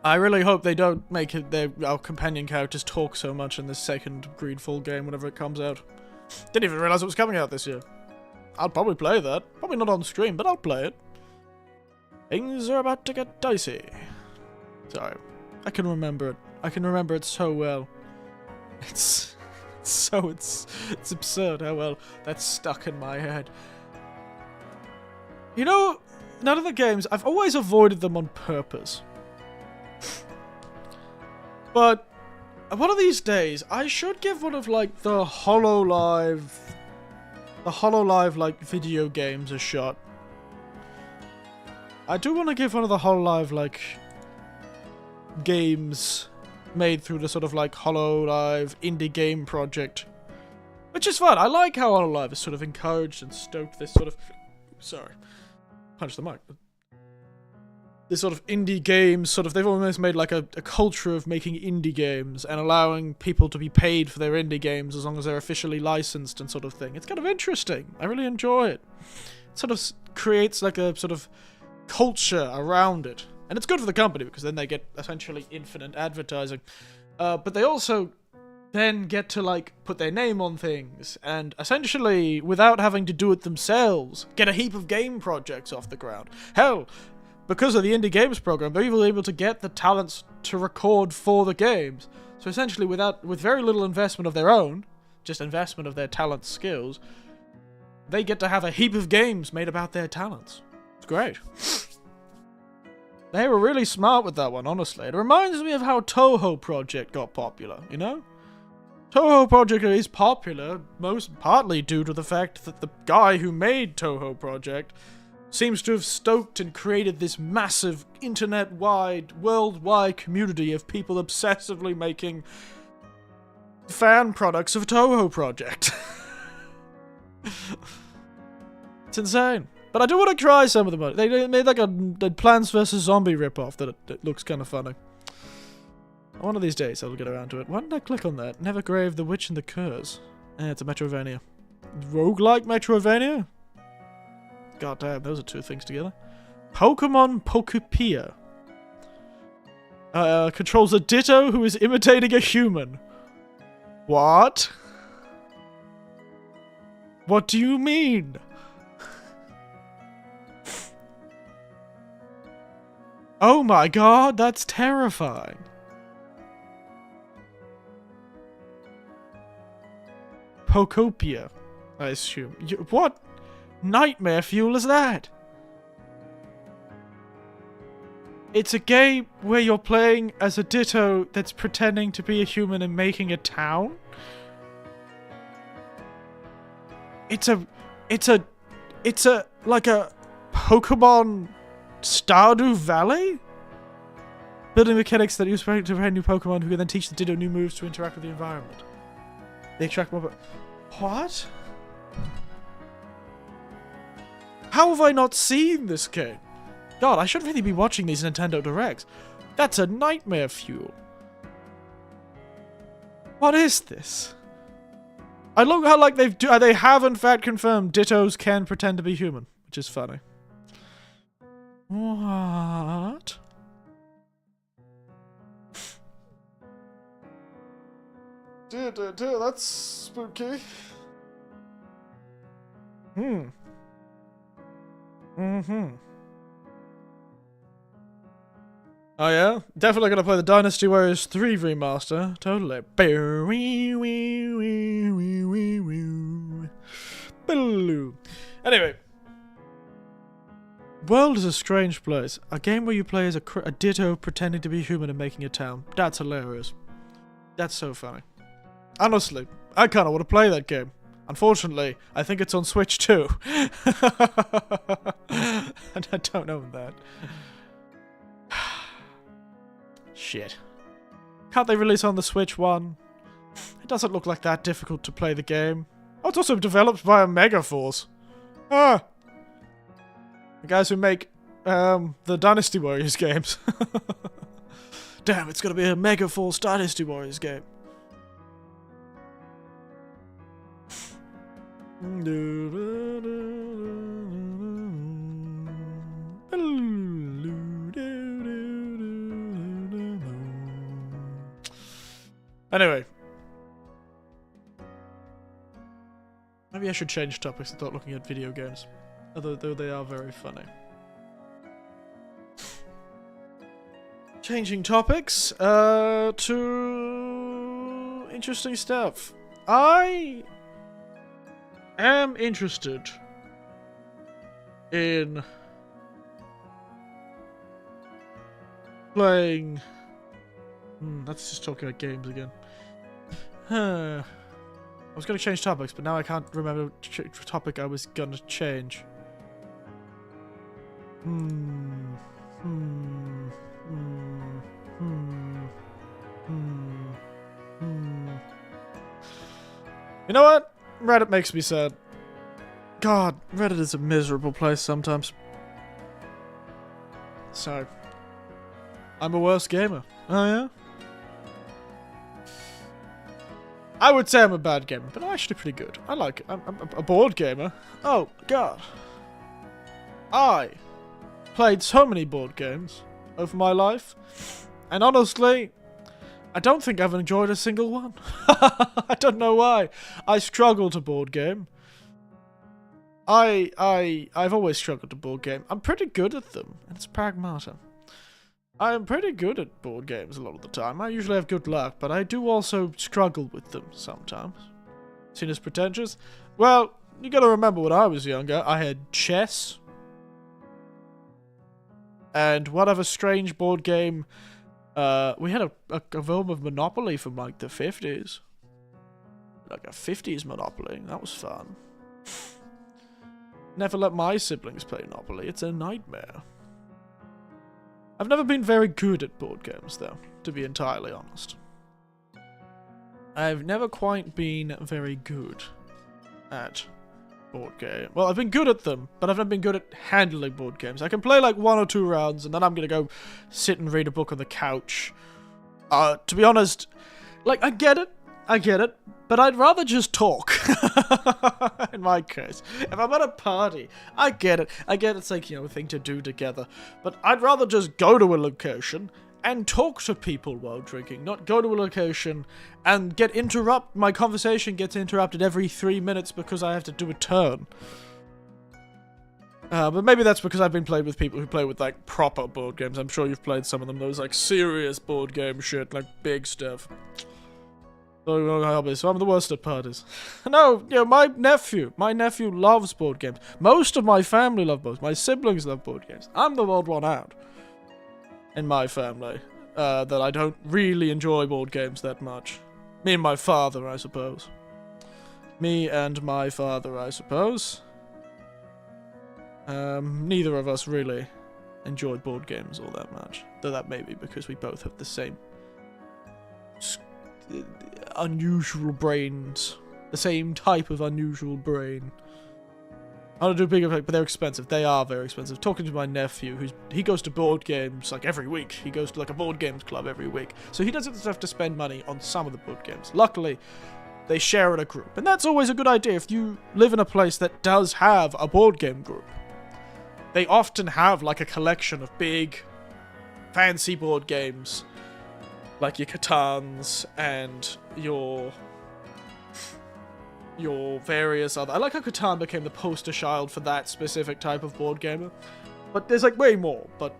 I really hope they don't make our companion characters talk so much in the second Greedfall game whenever it comes out. Didn't even realize it was coming out this year. I'll probably play that. Probably not on stream, but I'll play it. Things are about to get dicey. Sorry. I can remember it. I can remember it so well. It's absurd how well that's stuck in my head. You know, none of the games, I've always avoided them on purpose. But one of these days, I should give one of, like, the HoloLive like, video games a shot. I do want to give one of the HoloLive, like, games made through the sort of, like, HoloLive indie game project. Which is fun. I like how HoloLive has sort of encouraged and stoked this sort of... Sorry. Punch the mic. This sort of indie games, they've almost made like a culture of making indie games and allowing people to be paid for their indie games as long as they're officially licensed and sort of thing. It's kind of interesting. I really enjoy it. It sort of creates like a sort of culture around it. And it's good for the company because then they get essentially infinite advertising. But they also then get to like put their name on things and essentially, without having to do it themselves, get a heap of game projects off the ground. Hell, because of the Indie Games program, they're even able to get the talents to record for the games. So essentially, with very little investment of their own, just investment of their talent skills, they get to have a heap of games made about their talents. It's great. They were really smart with that one, honestly. It reminds me of how Toho Project got popular, you know? Touhou Project is popular, most partly due to the fact that the guy who made Touhou Project seems to have stoked and created this massive internet-wide, worldwide community of people obsessively making fan products of Touhou Project. It's insane. But I do want to try some of them. They made like a Plants vs. Zombie ripoff that it looks kind of funny. One of these days I'll get around to it. Why didn't I click on that? Nevergrave, The Witch and the Curse. It's a Metrovania. Roguelike Metrovania? God damn, those are two things together. Pokemon Pokepia. Controls a Ditto who is imitating a human. What? What do you mean? Oh my god, that's terrifying. Pokopia, I assume. What nightmare fuel is that? It's a game where you're playing as a Ditto that's pretending to be a human and making a town? It's like a Pokemon Stardew Valley? Building mechanics that use to train new Pokemon who can then teach the Ditto new moves to interact with the environment. They attract more. What? How have I not seen this game? God, I should really be watching these Nintendo Directs. That's a nightmare fuel. What is this? I look how like they have in fact confirmed Dittos can pretend to be human, which is funny. What? Dude, that's spooky. Oh yeah? Definitely gonna play the Dynasty Warriors 3 remaster. Totally. Anyway. World is a strange place. A game where you play as a Ditto pretending to be human and making a town. That's hilarious. That's so funny. Honestly, I kinda wanna play that game. Unfortunately, I think it's on Switch too. And I don't own that. Shit. Can't they release on the Switch one? It doesn't look like that difficult to play the game. Oh, it's also developed by a Megaforce. Ah! The guys who make, the Dynasty Warriors games. Damn, it's gonna be a Megaforce Dynasty Warriors game. Anyway. Maybe I should change topics and start looking at video games. Although they are very funny. Changing topics, to interesting stuff. I am interested in playing... let's just talk about games again. I was going to change topics, but now I can't remember which topic I was going to change. You know what? Reddit makes me sad. God, Reddit is a miserable place sometimes. So, I'm a worse gamer. Oh yeah? I would say I'm a bad gamer, but I'm actually pretty good. I like it. I'm a board gamer. Oh, God. I played so many board games over my life, and honestly, I don't think I've enjoyed a single one. I don't know why. I struggle to board game. I've always struggled to board game. I'm pretty good at them, and it's pragmata. I'm pretty good at board games a lot of the time. I usually have good luck, but I do also struggle with them sometimes. Seen as pretentious? Well, you gotta remember when I was younger, I had chess. And one other strange board game, we had a form of Monopoly from like the 50s. Like a 50s Monopoly. That was fun. Never let my siblings play Monopoly. It's a nightmare. I've never been very good at board games, though, to be entirely honest. I've never quite been very good at board game. Well, I've been good at them, but I've never been good at handling board games. I can play like 1 or 2 rounds, and then I'm gonna go sit and read a book on the couch. To be honest, like, I get it, but I'd rather just talk. In my case. If I'm at a party, I get it. It's like, you know, a thing to do together. But I'd rather just go to a location and talk to people while drinking, not go to a location and my conversation gets interrupted every 3 minutes because I have to do a turn. But maybe that's because I've been playing with people who play with, like, proper board games. I'm sure you've played some of them, those, like, serious board game shit, like, big stuff. So I'm the worst at parties. No, you know, my nephew loves board games. Most of my family love board games. My siblings love board games. I'm the odd one out in my family that I don't really enjoy board games that much. Me and my father, I suppose. Neither of us really enjoy board games all that much. Though that may be because we both have the same unusual brains. The same type of unusual brain. I don't do big effect, but they're expensive. They are very expensive. Talking to my nephew, he goes to board games like every week. He goes to like a board games club every week. So he doesn't have to spend money on some of the board games. Luckily, they share in a group. And that's always a good idea if you live in a place that does have a board game group. They often have like a collection of big, fancy board games. Like your Catans and your various other... I like how Catan became the poster child for that specific type of board gamer. But there's like way more, but...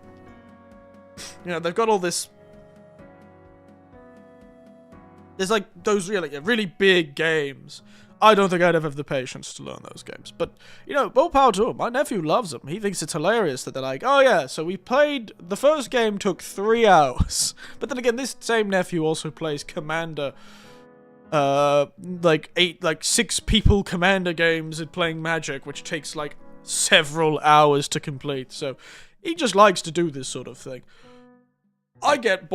You know, they've got all this... There's like those really big games. I don't think I'd ever have the patience to learn those games. But, you know, more power to him. My nephew loves them. He thinks it's hilarious that they're like, oh yeah, so we played... The first game took 3 hours. But then again, this same nephew also plays Commander... 6 people Commander games and playing Magic, which takes like several hours to complete. So he just likes to do this sort of thing. I get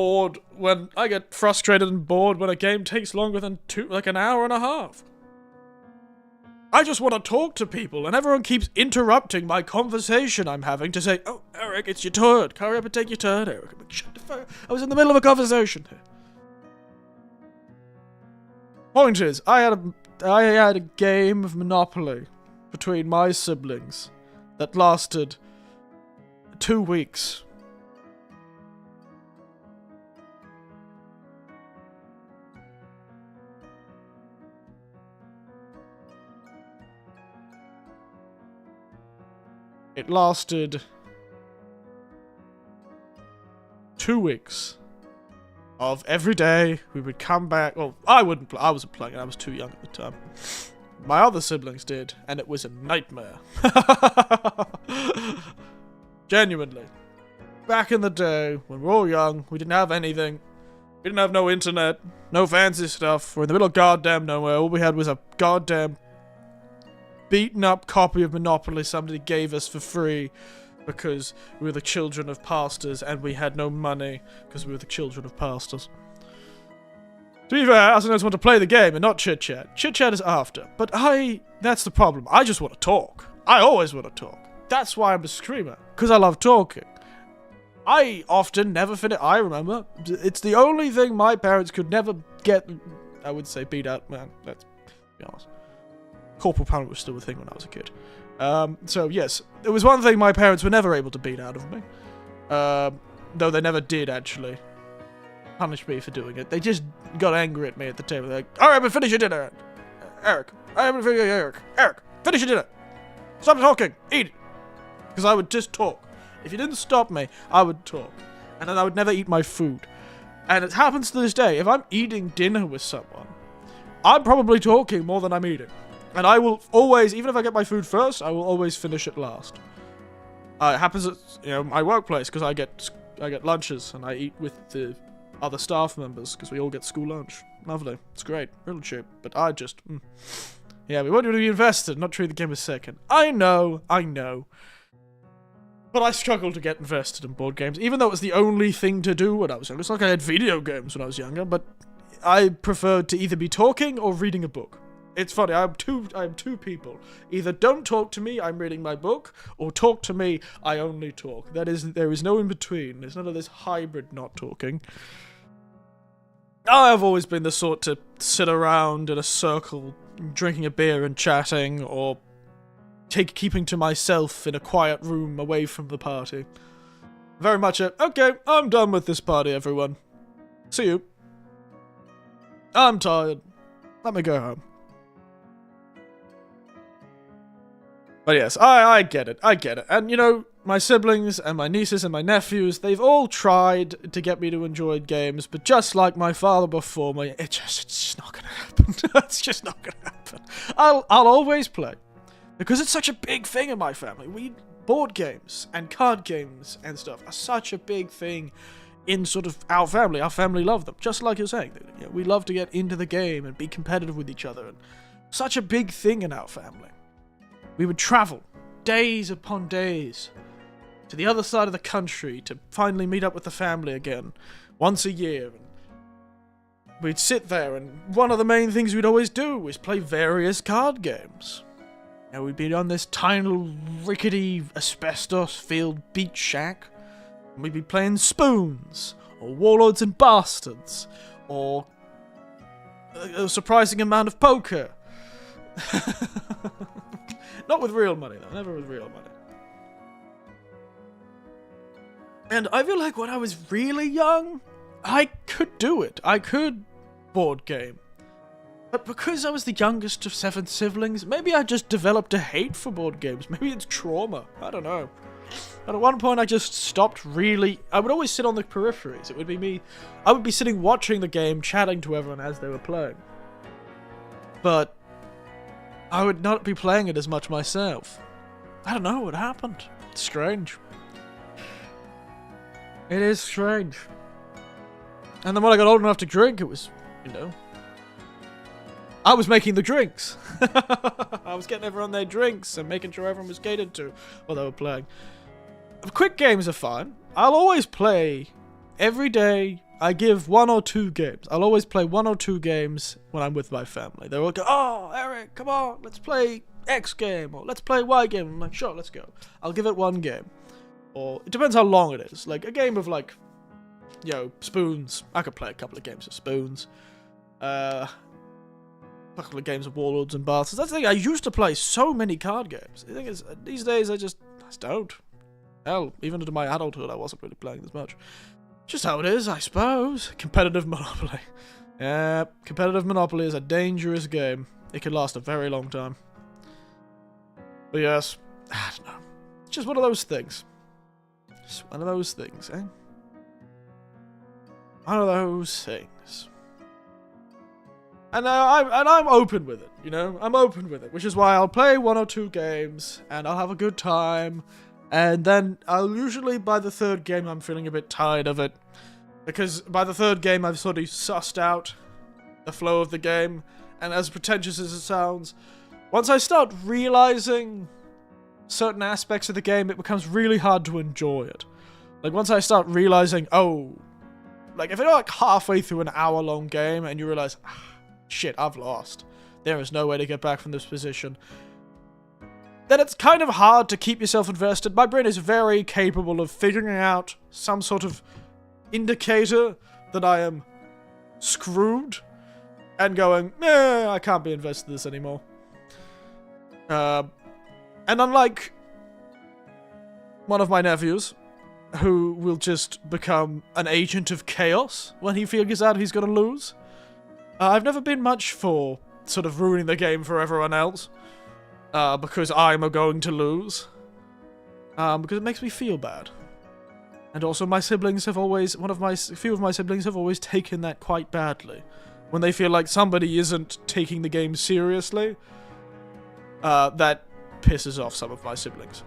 frustrated and bored when a game takes longer than an hour and a half. I just want to talk to people, and everyone keeps interrupting my conversation I'm having to say, "Oh, Eric, it's your turn. Hurry up and take your turn, Eric." I'm like, shut the fuck. I was in the middle of a conversation here. Point is, I had a game of Monopoly between my siblings that lasted 2 weeks. It lasted 2 weeks. Of every day, we would come back. Well, I wouldn't play. I wasn't playing. I was too young at the time. My other siblings did, and it was a nightmare. Genuinely. Back in the day, when we were all young, we didn't have anything. We didn't have no internet, no fancy stuff. We're in the middle of goddamn nowhere. All we had was a goddamn beaten up copy of Monopoly somebody gave us for free. Because we were the children of pastors, and we had no money, because we were the children of pastors. To be fair, I sometimes want to play the game and not chit-chat. Chit-chat is after. But that's the problem. I just want to talk. I always want to talk. That's why I'm a streamer, because I love talking. I often never finish. I remember, it's the only thing my parents could never get, I would say, beat out, man. Let's be honest. Corporal punishment was still a thing when I was a kid. So yes, it was one thing my parents were never able to beat out of me. Though they never did, actually. Punish me for doing it. They just got angry at me at the table. They're like, alright, but finish your dinner, Eric. Eric, finish your dinner. Stop talking. Eat. Because I would just talk. If you didn't stop me, I would talk. And then I would never eat my food. And it happens to this day. If I'm eating dinner with someone, I'm probably talking more than I'm eating. And I will always, even if I get my food first, I will always finish it last. It happens at my workplace because I get lunches and I eat with the other staff members, because we all get school lunch. Lovely. It's great. Really cheap. But I just... Yeah, we want you to be invested, not treat the game as second. I know. But I struggle to get invested in board games, even though it was the only thing to do when I was younger. It's not like I had video games when I was younger, but I preferred to either be talking or reading a book. It's funny, I am two people. Either don't talk to me, I'm reading my book, or talk to me, I only talk. There is no in between. There's none of this hybrid not talking. I've always been the sort to sit around in a circle, drinking a beer and chatting, or keeping to myself in a quiet room away from the party. Very much okay, I'm done with this party, everyone. See you. I'm tired. Let me go home. But yes, I get it. And, you know, my siblings and my nieces and my nephews, they've all tried to get me to enjoy games, but just like my father before me, it's just not gonna happen. It's just not gonna happen. I'll always play. Because it's such a big thing in my family. Board games and card games and stuff are such a big thing in sort of our family. Our family love them, just like you're saying. You know, we love to get into the game and be competitive with each other. And such a big thing in our family. We would travel days upon days to the other side of the country to finally meet up with the family again once a year. And we'd sit there, and one of the main things we'd always do was play various card games. You know, we'd be on this tiny little rickety asbestos-filled beach shack, and we'd be playing Spoons, or Warlords and Bastards, or a surprising amount of poker. Not with real money, though. Never with real money. And I feel like when I was really young, I could do it. I could board game. But because I was the youngest of 7 siblings, maybe I just developed a hate for board games. Maybe it's trauma. I don't know. But at one point I just stopped really... I would always sit on the peripheries. It would be me... I would be sitting watching the game, chatting to everyone as they were playing. But I would not be playing it as much myself. I don't know what happened. It's strange. It is strange. And then when I got old enough to drink, it was, you know... I was making the drinks. I was getting everyone their drinks and making sure everyone was catered to while they were playing. Quick games are fun. I'll always play every day. I give 1 or 2 games. I'll always play 1 or 2 games when I'm with my family. They'll go, "Oh, Eric, come on, let's play X game, or let's play Y game." I'm like, "Sure, let's go." I'll give it 1 game. Or, it depends how long it is. Like, a game of, like, you know, Spoons. I could play a couple of games of Spoons. A couple of games of Warlords and Bastards. That's the thing, I used to play so many card games. The thing is, these days I just don't. Hell, even into my adulthood I wasn't really playing this much. Just how it is, I suppose. Competitive Monopoly. Yeah, competitive Monopoly is a dangerous game. It can last a very long time. But yes, I don't know. It's just one of those things. Just one of those things, eh? One of those things. And I'm open with it, you know? I'm open with it, which is why I'll play 1 or 2 games, and I'll have a good time, and then I'll usually, by the 3rd game, I'm feeling a bit tired of it, because by the 3rd game, I've sort of sussed out the flow of the game, and as pretentious as it sounds, once I start realizing certain aspects of the game, it becomes really hard to enjoy it. Like, once I start realizing, oh, like, if you're like halfway through an hour-long game, and you realize, shit, I've lost. There is no way to get back from this position. Then it's kind of hard to keep yourself invested. My brain is very capable of figuring out some sort of indicator that I am screwed and going, I can't be invested in this anymore. And unlike one of my nephews, who will just become an agent of chaos when he figures out he's going to lose, I've never been much for sort of ruining the game for everyone else, because I'm going to lose, because it makes me feel bad. And also my siblings have always, a few of my siblings have always taken that quite badly. When they feel like somebody isn't taking the game seriously, that pisses off some of my siblings.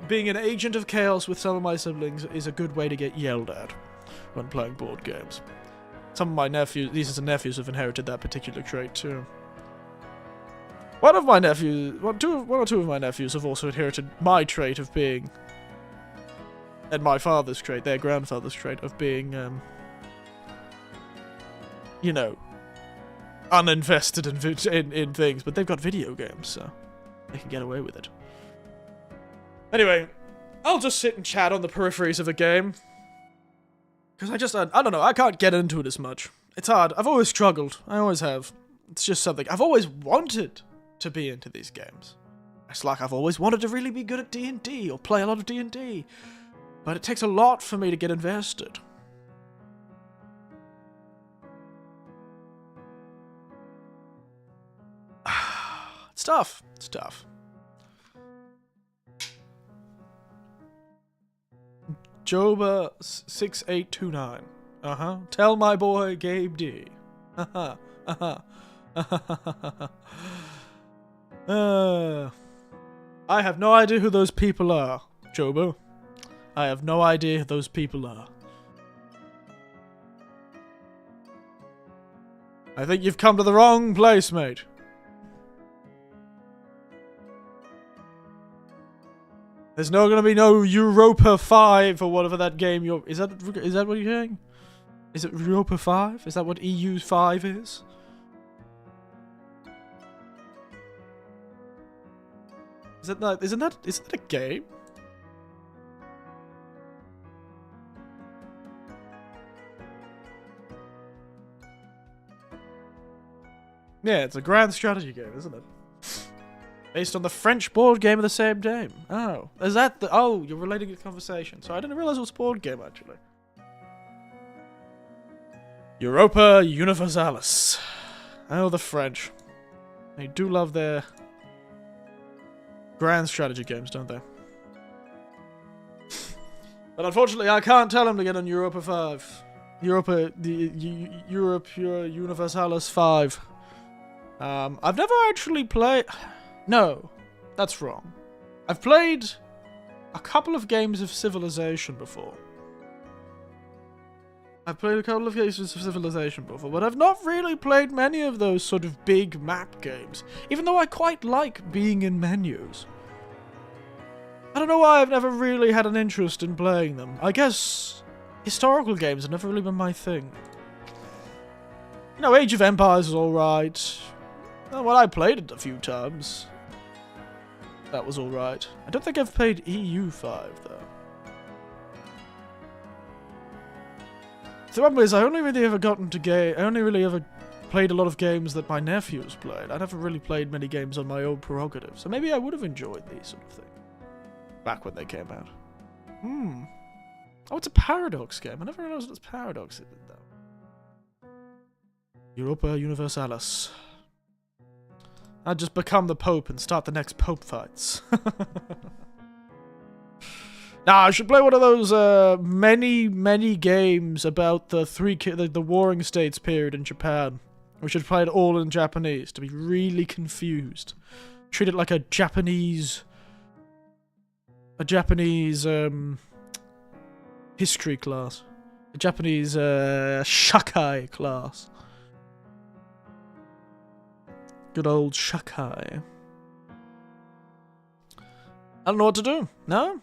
Being an agent of chaos with some of my siblings is a good way to get yelled at. when playing board games. Some of my nephews, nieces and nephews, have inherited that particular trait too. One of my nephews, one or two of my nephews have also inherited my trait of being, and my father's trait, their grandfather's trait of being, you know, uninvested in things, but they've got video games, so they can get away with it. Anyway, I'll just sit and chat on the peripheries of a game. Because I don't know, I can't get into it as much. It's hard. I've always struggled. I always have. It's just something. I've always wanted to be into these games. It's like I've always wanted to really be good at D&D or play a lot of D&D. But it takes a lot for me to get invested. It's tough. It's tough. Joba 6829. Tell my boy Gabe D. I have no idea who those people are, Joba. I have no idea who those people are. I think you've come to the wrong place, mate. There's gonna be no Europa 5 or whatever that game you're... Is that what you're saying? Is it Europa 5? Is that what EU 5 is? Isn't that a game? Yeah, it's a grand strategy game, isn't it? Based on the French board game of the same name. Oh, is that the... Oh, you're relating the conversation. So I didn't realize it was a board game, actually. Europa Universalis. Oh, the French. They do love their grand strategy games, don't they? But unfortunately, I can't tell them to get on Europa 5. Europa Universalis 5. I've never actually played... No, that's wrong. I've played a couple of games of Civilization before. But I've not really played many of those sort of big map games, even though I quite like being in menus. I don't know why I've never really had an interest in playing them. I guess historical games have never really been my thing. You know, Age of Empires is alright. Well, I played it a few times. That was alright. I don't think I've played EU5, though. The problem is, I only really ever played a lot of games that my nephews played. I never really played many games on my own prerogative, so maybe I would have enjoyed these sort of things. Back when they came out. Oh, it's a Paradox game. I never realized it was Paradox, though. Europa Universalis. I'd just become the Pope and start the next Pope fights. Nah, I should play one of those many games about the Warring States period in Japan. We should play it all in Japanese to be really confused. Treat it like a Japanese history class. A Japanese shakai class. Good old shakai. I don't know what to do. No?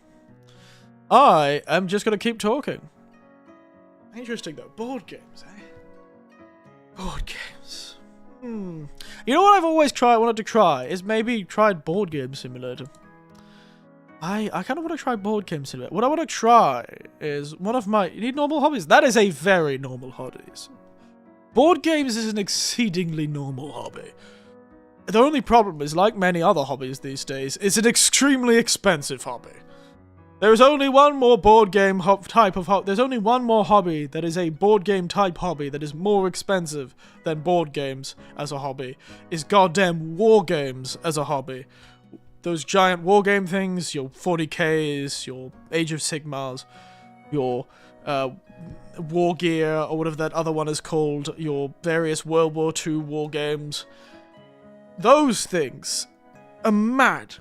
I am just gonna keep talking. Interesting though. Board games, eh? Board games. You know what I've always wanted to try is maybe try Board Game Simulator. I kind of want to try Board Game Simulator. What I want to try is one of my... You need normal hobbies? That is a very normal hobby. Board games is an exceedingly normal hobby. The only problem is, like many other hobbies these days, it's an extremely expensive hobby. There is only one more board game type of hobby. There's only one more hobby that is a board game type hobby that is more expensive than board games as a hobby. Is goddamn war games as a hobby. Those giant war game things, your 40Ks, your Age of Sigmars, your War Gear, or whatever that other one is called, your various World War II war games. Those things are mad.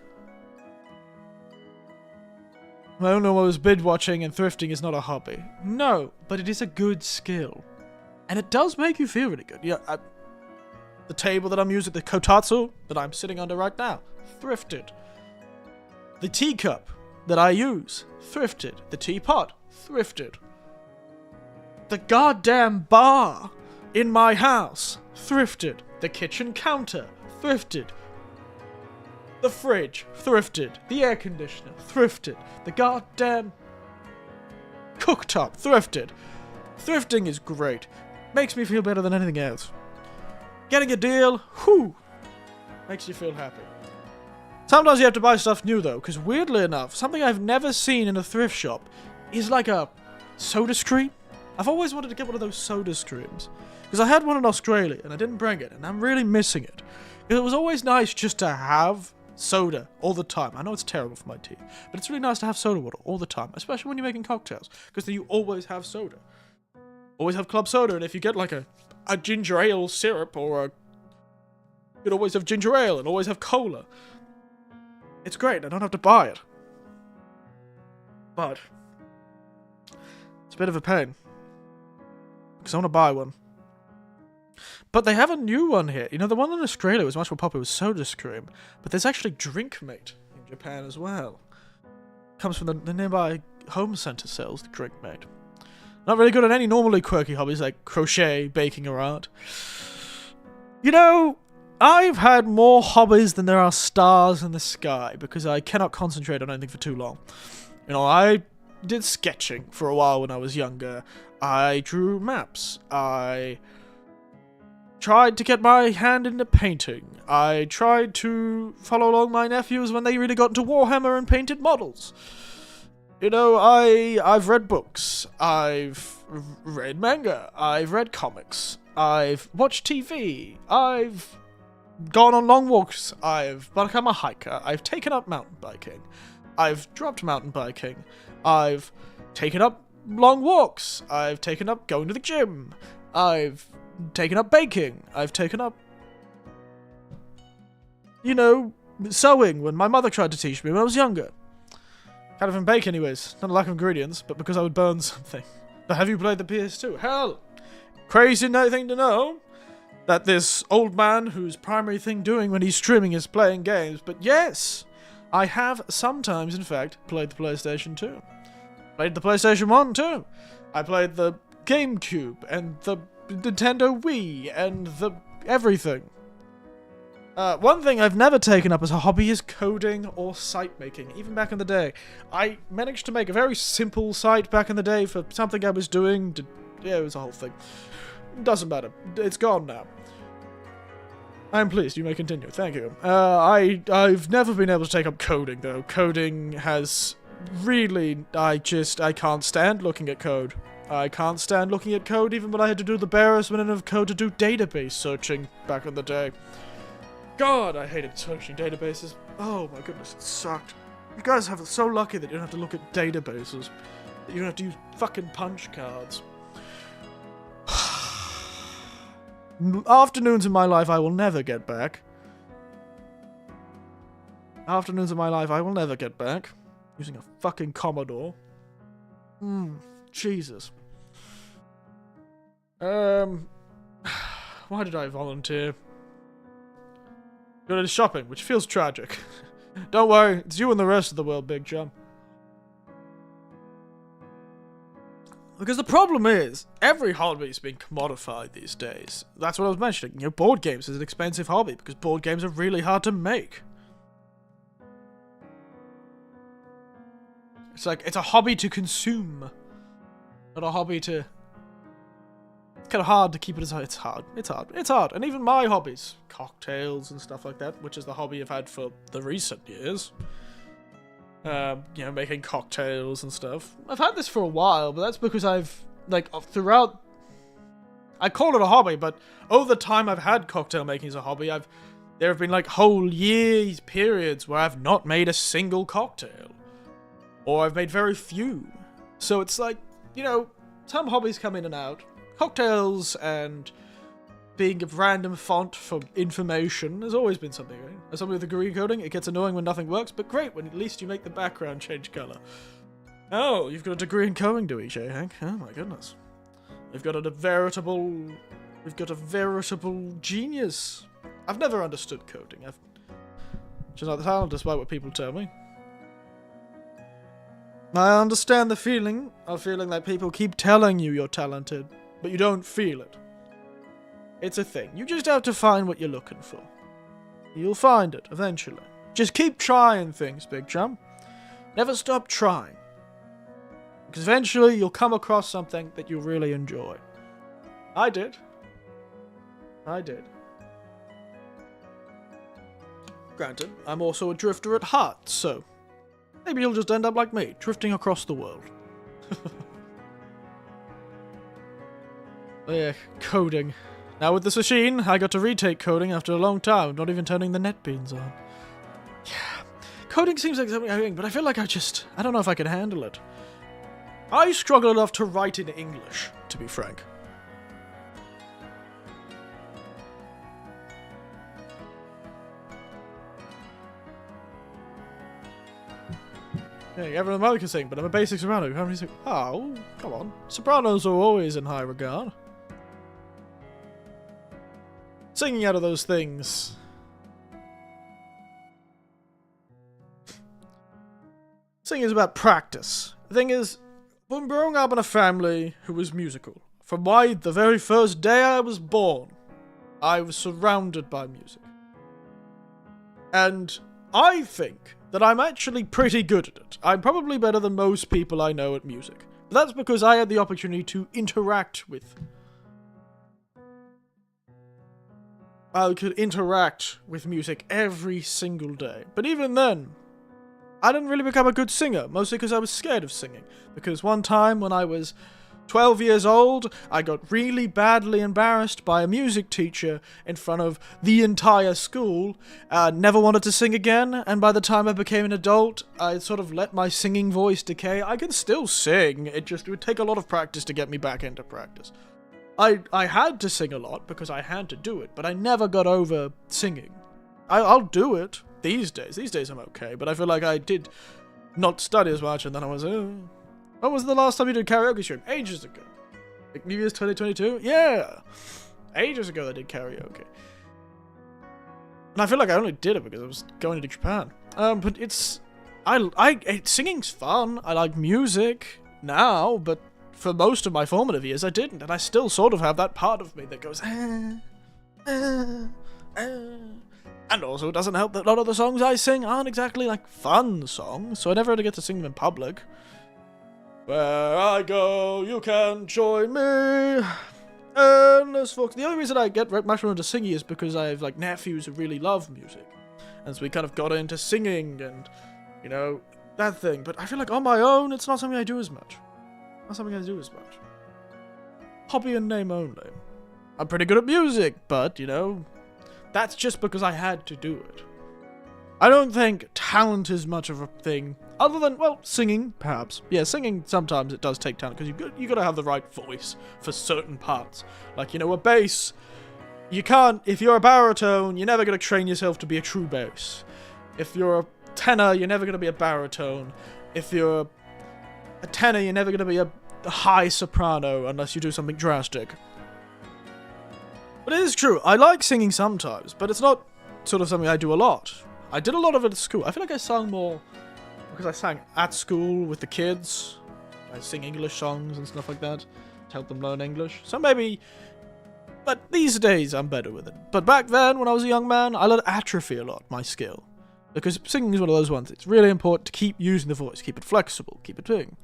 I know was bid watching and thrifting is not a hobby. No, but it is a good skill. And it does make you feel really good. Yeah, the table that I'm using, the Kotatsu that I'm sitting under right now, thrifted. The teacup that I use, thrifted. The teapot, thrifted. The goddamn bar in my house, thrifted. The kitchen counter, thrifted. The fridge, thrifted. The air conditioner, thrifted. The goddamn cooktop, thrifted. Thrifting is great. Makes me feel better than anything else. Getting a deal, whew, makes you feel happy. Sometimes you have to buy stuff new though, because weirdly enough, something I've never seen in a thrift shop is like a soda stream. I've always wanted to get one of those soda streams, because I had one in Australia and I didn't bring it, and I'm really missing it. It was always nice just to have soda all the time. I know it's terrible for my teeth, but it's really nice to have soda water all the time, especially when you're making cocktails, because then you always have soda. Always have club soda, and if you get like a ginger ale syrup, or you could always have ginger ale and always have cola. It's great, I don't have to buy it. But it's a bit of a pain, because I want to buy one. But they have a new one here. You know, the one in Australia was much more popular, was SodaStream. But there's actually Drinkmate in Japan as well. Comes from the nearby home centre sells the Drinkmate. Not really good at any normally quirky hobbies like crochet, baking, or art. You know, I've had more hobbies than there are stars in the sky, because I cannot concentrate on anything for too long. You know, I did sketching for a while when I was younger. I drew maps. I tried to get my hand into painting. I tried to follow along my nephews when they really got into Warhammer and painted models. You know, I've read books. I've read manga. I've read comics. I've watched TV. I've gone on long walks. I've become a hiker. I've taken up mountain biking. I've dropped mountain biking. I've taken up long walks. I've taken up going to the gym. I've taken up baking. I've taken up, you know, sewing when my mother tried to teach me when I was younger. Can't even bake anyways. Not a lack of ingredients, but because I would burn something. But have you played the PS2? Hell! Crazy thing to know that this old man whose primary thing doing when he's streaming is playing games. But yes, I have sometimes, in fact, played the PlayStation 2. Played the PlayStation 1 too. I played the GameCube and the Nintendo Wii and the everything. One thing I've never taken up as a hobby is coding or site making, even back in the day. I managed to make a very simple site back in the day for something I was doing. Yeah, it was a whole thing. Doesn't matter. It's gone now. I'm pleased. You may continue. Thank you. I've never been able to take up coding, though. Coding has really... I can't stand looking at code. I can't stand looking at code even when I had to do the barest minute of code to do database searching back in the day. God, I hated searching databases. Oh my goodness, it sucked. You guys have so lucky that you don't have to look at databases. That you don't have to use fucking punch cards. Afternoons in my life I will never get back. Afternoons of my life I will never get back. Using a fucking Commodore. Jesus. Why did I volunteer? Go to shopping, which feels tragic. Don't worry, it's you and the rest of the world, Big Chum. Because the problem is, every hobby is being commodified these days. That's what I was mentioning. You know, board games is an expensive hobby, because board games are really hard to make. It's like, it's a hobby to consume. Not a hobby to... It's kind of hard to keep it as... It's hard. And even my hobbies, cocktails and stuff like that, which is the hobby I've had for the recent years. You know, making cocktails and stuff. I've had this for a while, but that's because I've, like, throughout... I call it a hobby, but over the time I've had cocktail making as a hobby, there have been, like, whole years, periods where I've not made a single cocktail. Or I've made very few. So it's like, you know, some hobbies come in and out. Cocktails and being a random font for information has always been something, right? As somebody with a degree in coding, it gets annoying when nothing works, but great when at least you make the background change color. Oh, you've got a degree in coding, do you, J. Hank? Oh my goodness. We've got a veritable genius. I've never understood coding. Just not the talent, despite what people tell me. I understand the feeling of feeling like people keep telling you you're talented, but you don't feel it. It's a thing. You just have to find what you're looking for. You'll find it, eventually. Just keep trying things, Big Chum. Never stop trying. Because eventually you'll come across something that you really enjoy. I did. Granted, I'm also a drifter at heart, so maybe you'll just end up like me, drifting across the world. Yeah, coding. Now with this machine, I got to retake coding after a long time, not even turning the NetBeans on. Yeah, coding seems like something I'm doing, but I feel like I don't know if I can handle it. I struggle enough to write in English, to be frank. Yeah, everyone else can sing, but I'm a basic soprano. How many sing? Oh, come on. Sopranos are always in high regard. Singing out of those things. Singing is about practice. The thing is, when growing up in a family who was musical, from the very first day I was born, I was surrounded by music. And I think that I'm actually pretty good at it. I'm probably better than most people I know at music. But that's because I had the opportunity to interact with. I could interact with music every single day. But even then, I didn't really become a good singer, mostly because I was scared of singing. Because one time when I was 12 years old, I got really badly embarrassed by a music teacher in front of the entire school. Never wanted to sing again, and by the time I became an adult, I sort of let my singing voice decay. I can still sing, it would take a lot of practice to get me back into practice. I had to sing a lot because I had to do it, but I never got over singing. I'll do it these days. These days I'm okay, but I feel like I did not study as much, and then I was, when was the last time you did karaoke stream? Ages ago. Like New Year's 2022? Yeah! Ages ago I did karaoke. And I feel like I only did it because I was going to Japan. But singing's fun. I like music now, but for most of my formative years I didn't. And I still sort of have that part of me that goes, And also it doesn't help that a lot of the songs I sing aren't exactly like fun songs, so I never really get to sing them in public. Where I go, you can join me. Endless folks. The only reason I get much more into singing is because I have like nephews who really love music, and so we kind of got into singing and, you know, that thing. But I feel like on my own, it's not something I do as much. Hobby and name only. I'm pretty good at music, but you know, that's just because I had to do it. I don't think talent is much of a thing, other than, well, singing, perhaps. Yeah, singing, sometimes it does take talent, because you gotta have the right voice for certain parts. Like, you know, a bass, you can't, if you're a baritone, you're never gonna train yourself to be a true bass. If you're a tenor, you're never gonna be a baritone. If you're a tenor, you're never gonna be a high soprano, unless you do something drastic. But it is true, I like singing sometimes, but it's not sort of something I do a lot. I did a lot of it at school. I feel like I sang more because I sang at school with the kids. I sing English songs and stuff like that to help them learn English. So maybe, but these days I'm better with it. But back then, when I was a young man, I let it atrophy a lot, my skill. Because singing is one of those ones. It's really important to keep using the voice, keep it flexible, keep it doing.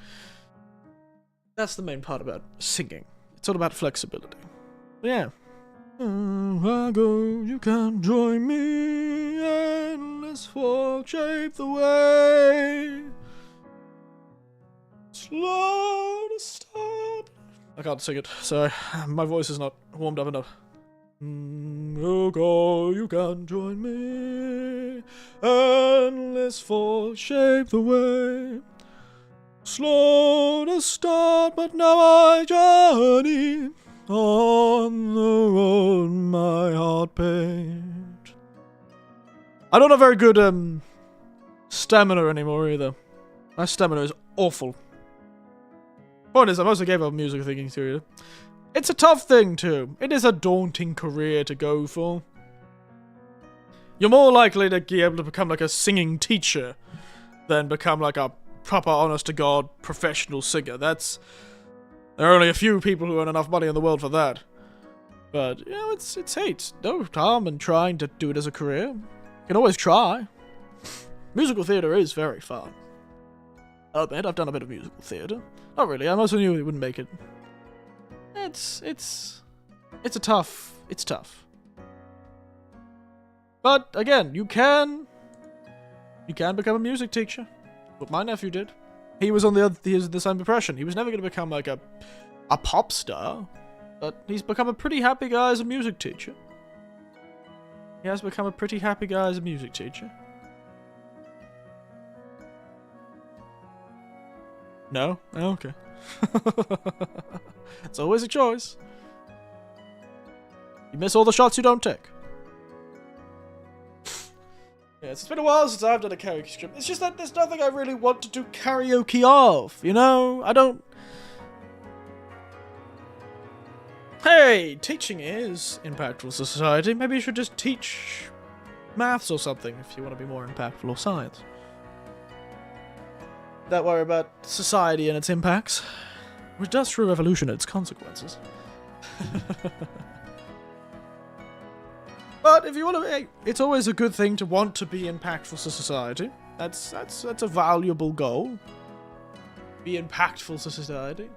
That's the main part about singing. It's all about flexibility. But yeah. I go, you can join me, endless folk shape the way. Slow to stop. I can't sing it, sorry. My voice is not warmed up enough. Oh, go, you can join me, endless folk shape the way. Slow to start, but now I journey. On the road my heart pained. I don't have very good stamina anymore either. My stamina is awful. Point is, I mostly gave up music thinking theatre. It's a tough thing too. It is a daunting career to go for. You're more likely to be able to become like a singing teacher than become like a proper honest-to-God professional singer. There are only a few people who earn enough money in the world for that. But, you know, it's hate. No harm in trying to do it as a career. You can always try. Musical theatre is very fun. I'll admit, I've done a bit of musical theatre. Not really, I mostly knew it wouldn't make it. It's tough. But, again, you can become a music teacher. What my nephew did. He was the same impression. He was never going to become like a pop star, but he's become a pretty happy guy as a music teacher. He has become a pretty happy guy as a music teacher. No? Oh, okay. It's always a choice. You miss all the shots you don't take. Yes, it's been a while since I've done a karaoke script. It's just that there's nothing I really want to do karaoke of, you know? I don't... Hey, teaching is impactful to society. Maybe you should just teach maths or something if you want to be more impactful, or science. Don't worry about society and its impacts. Industrial revolution and its consequences. But if you want to, hey, it's always a good thing to want to be impactful to society. That's a valuable goal. Be impactful to society.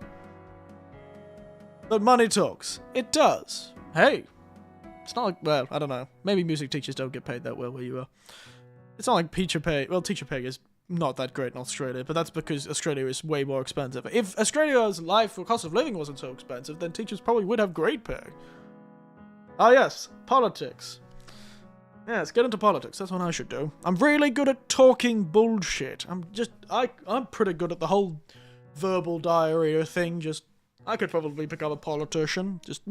But money talks. It does. Hey, it's not like, well, I don't know. Maybe music teachers don't get paid that well where you are. It's not like teacher pay. Well, teacher pay is not that great in Australia, but that's because Australia is way more expensive. If Australia's life or cost of living wasn't so expensive, then teachers probably would have great pay. Ah, yes, politics. Yes, get into politics. That's what I should do. I'm really good at talking bullshit. I'm pretty good at the whole verbal diarrhea thing. I could probably become a politician. Just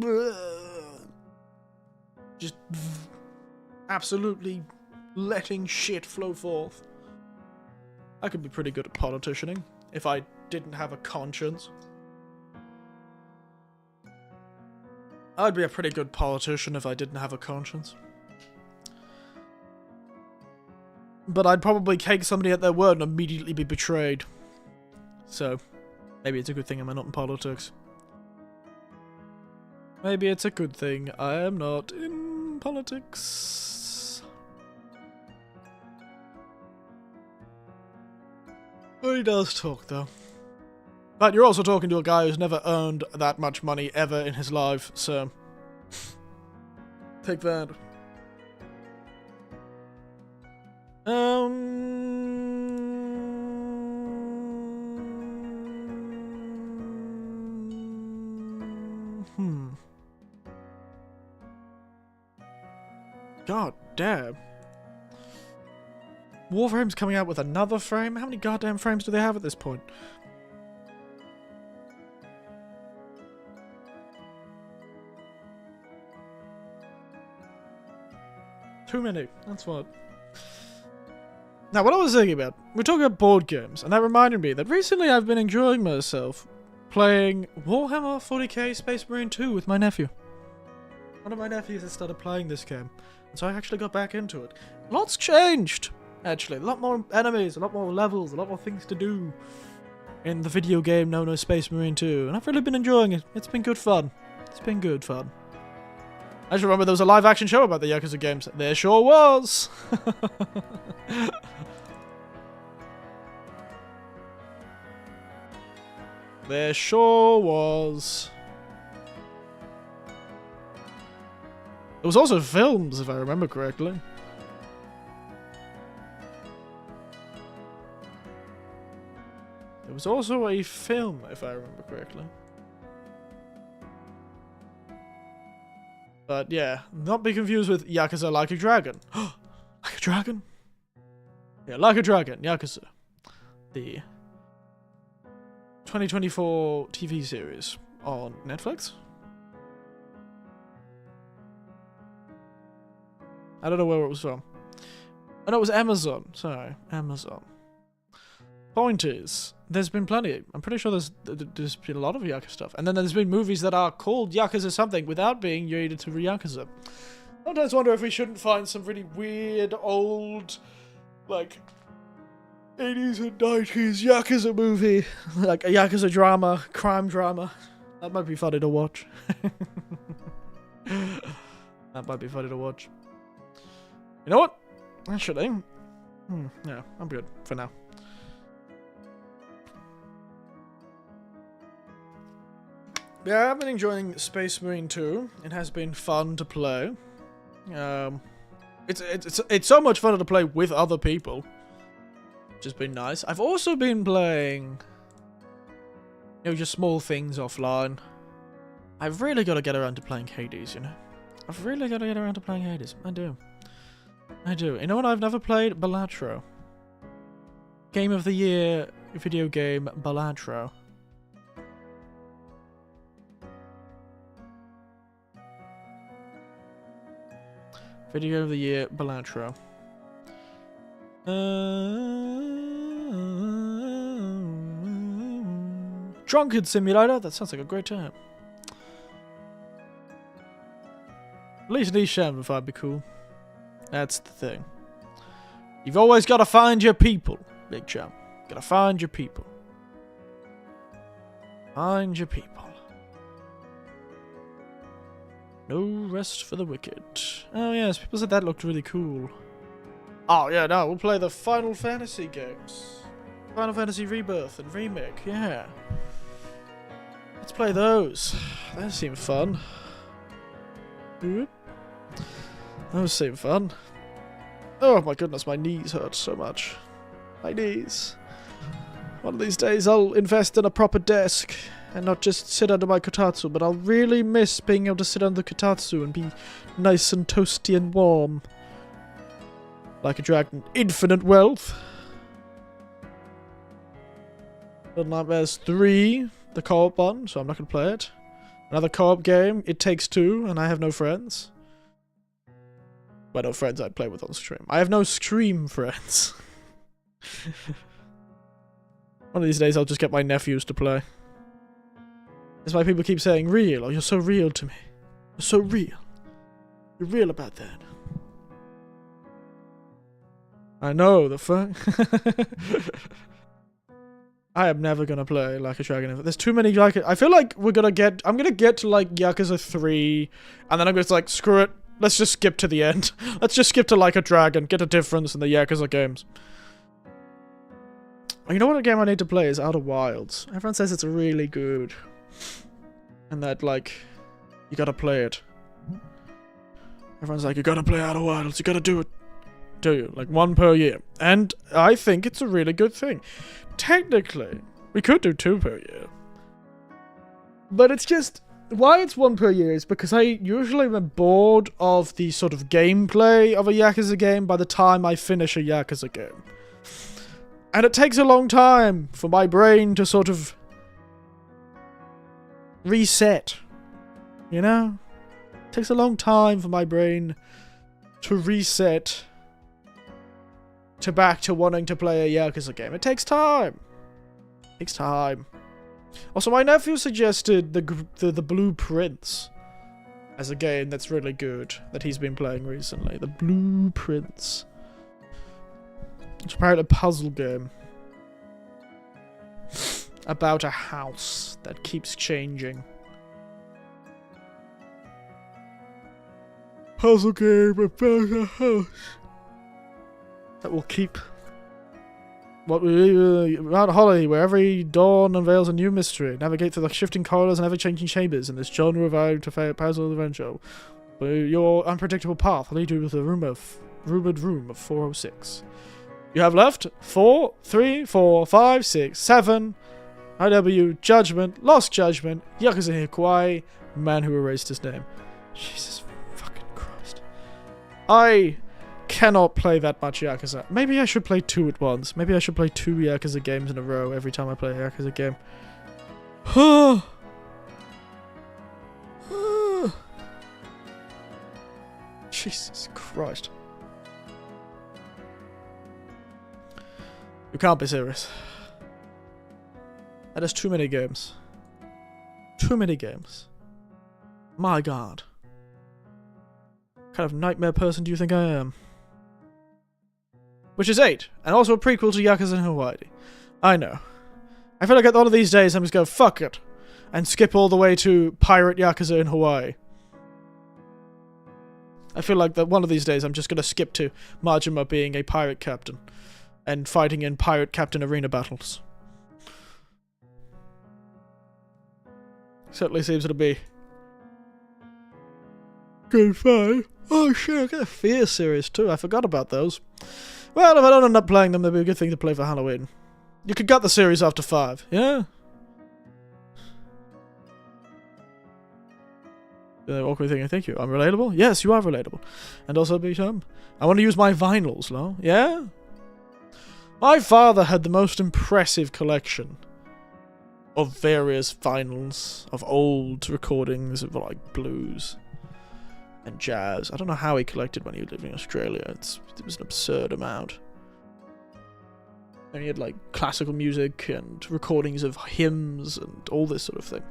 absolutely letting shit flow forth. I could be pretty good at politicianing if I didn't have a conscience. I'd be a pretty good politician if I didn't have a conscience. But I'd probably take somebody at their word and immediately be betrayed. So, maybe it's a good thing I'm not in politics. Maybe it's a good thing I am not in politics. But he does talk, though. But you're also talking to a guy who's never earned that much money ever in his life, so... take that. God damn. Warframe's coming out with another frame? How many goddamn frames do they have at this point? Too many. That's what. Now, what I was thinking about, we're talking about board games, and that reminded me that recently I've been enjoying myself playing Warhammer 40k Space Marine 2 with my nephew. One of my nephews has started playing this game, and so I actually got back into it. Lots changed, actually. A lot more enemies, a lot more levels, a lot more things to do in the video game known as Space Marine 2, and I've really been enjoying it. It's been good fun. It's been good fun. I just remember there was a live-action show about the Yakuza games. There sure was! There sure was. There was also films, if I remember correctly. There was also a film, if I remember correctly. But yeah, not be confused with Yakuza Like a Dragon. Like a Dragon? Yeah, Like a Dragon, Yakuza. The 2024 TV series on Netflix? I don't know where it was from. Oh no, it was Amazon. Sorry, Amazon. Point is, there's been plenty. I'm pretty sure there's been a lot of Yakuza stuff. And then there's been movies that are called Yakuza something without being related to Yakuza. I sometimes wonder if we shouldn't find some really weird, old, like, 80s and 90s Yakuza movie. Like a Yakuza drama, crime drama. That might be funny to watch. That might be funny to watch. You know what? Actually, yeah, I'm good for now. Yeah, I've been enjoying Space Marine 2. It has been fun to play. It's so much fun to play with other people, which has been nice. I've also been playing, you know, just small things offline. I've really got to get around to playing Hades, you know. I've really got to get around to playing Hades. I do. You know what? I've never played Balatro. Game of the Year video game Balatro. Video of the Year Balatro. Drunkard Simulator? That sounds like a great time. At least Nisham if I'd be cool. That's the thing. You've always got to find your people, Big Chum. Gotta find your people. Find your people. No rest for the wicked. Oh yes, people said that looked really cool. Oh yeah, no, we'll play the Final Fantasy games. Final Fantasy Rebirth and Remake, yeah. Let's play those. Those seem fun. Those seem fun. Oh my goodness, my knees hurt so much. My knees. One of these days I'll invest in a proper desk and not just sit under my Kotatsu, but I'll really miss being able to sit under the Kotatsu and be nice and toasty and warm. Like a dragon. Infinite wealth. Little Nightmares 3, the co-op one, so I'm not going to play it. Another co-op game, It Takes Two, and I have no friends. Well, no friends I'd play with on stream. I have no stream friends. One of these days I'll just get my nephews to play. That's why people keep saying, real, oh, you're so real to me. You're so real. You're real about that. I know, the fuck. I am never gonna play Like a Dragon. There's too many like I feel like I'm gonna get to like Yakuza 3, and then I'm just like, screw it. Let's just skip to the end. Let's just skip to Like a Dragon. Get a difference in the Yakuza games. You know what game I need to play is Outer Wilds. Everyone says it's really good. And that, like, you gotta play it. Everyone's like, you gotta play Outer Wilds, you gotta do it. Do you? Like, one per year. And I think it's a really good thing. Technically, we could do 2 per year. But it's just, why it's 1 per year is because I usually am bored of the sort of gameplay of a Yakuza game by the time I finish a Yakuza game. And it takes a long time for my brain to sort of reset. You know? It takes a long time for my brain to reset to back to wanting to play a Yakuza game. It takes time. It takes time. Also, my nephew suggested the Blueprints as a game that's really good that he's been playing recently. The Blueprints. It's apparently a puzzle game about a house that keeps changing. Puzzle game about a house that will keep. What we on a holiday where every dawn unveils a new mystery. Navigate through the shifting corridors and ever-changing chambers in this genre of puzzle adventure. Your unpredictable path will lead you to the rumored room of 406. You have left 4, 3, 4, 5, 6, 7. IW, Judgment, Lost Judgment, Yakuza Hikwai, Man Who Erased His Name. Jesus fucking Christ. I cannot play that much Yakuza. Maybe I should play 2 at once. Maybe I should play 2 Yakuza games in a row every time I play a Yakuza game. Jesus Christ. You can't be serious. That is too many games. Too many games. My god. What kind of nightmare person do you think I am? Which is 8, and also a prequel to Yakuza in Hawaii. I know. I feel like at one of these days I'm just going, fuck it, and skip all the way to Pirate Yakuza in Hawaii. I feel like that one of these days I'm just going to skip to Majima being a pirate captain, and fighting in pirate captain arena battles. Certainly seems to be good fun. Oh shit, I got a Fear series too, I forgot about those. Well, if I don't end up playing them, they'd be a good thing to play for Halloween. You could gut the series after 5, yeah? Awkward thing, thank you. I'm relatable? Yes, you are relatable. And also, I want to use my vinyls, no? Yeah? My father had the most impressive collection of various vinyls, of old recordings of, like, blues and jazz. I don't know how he collected when he lived in Australia. It was an absurd amount. And he had like classical music and recordings of hymns and all this sort of thing.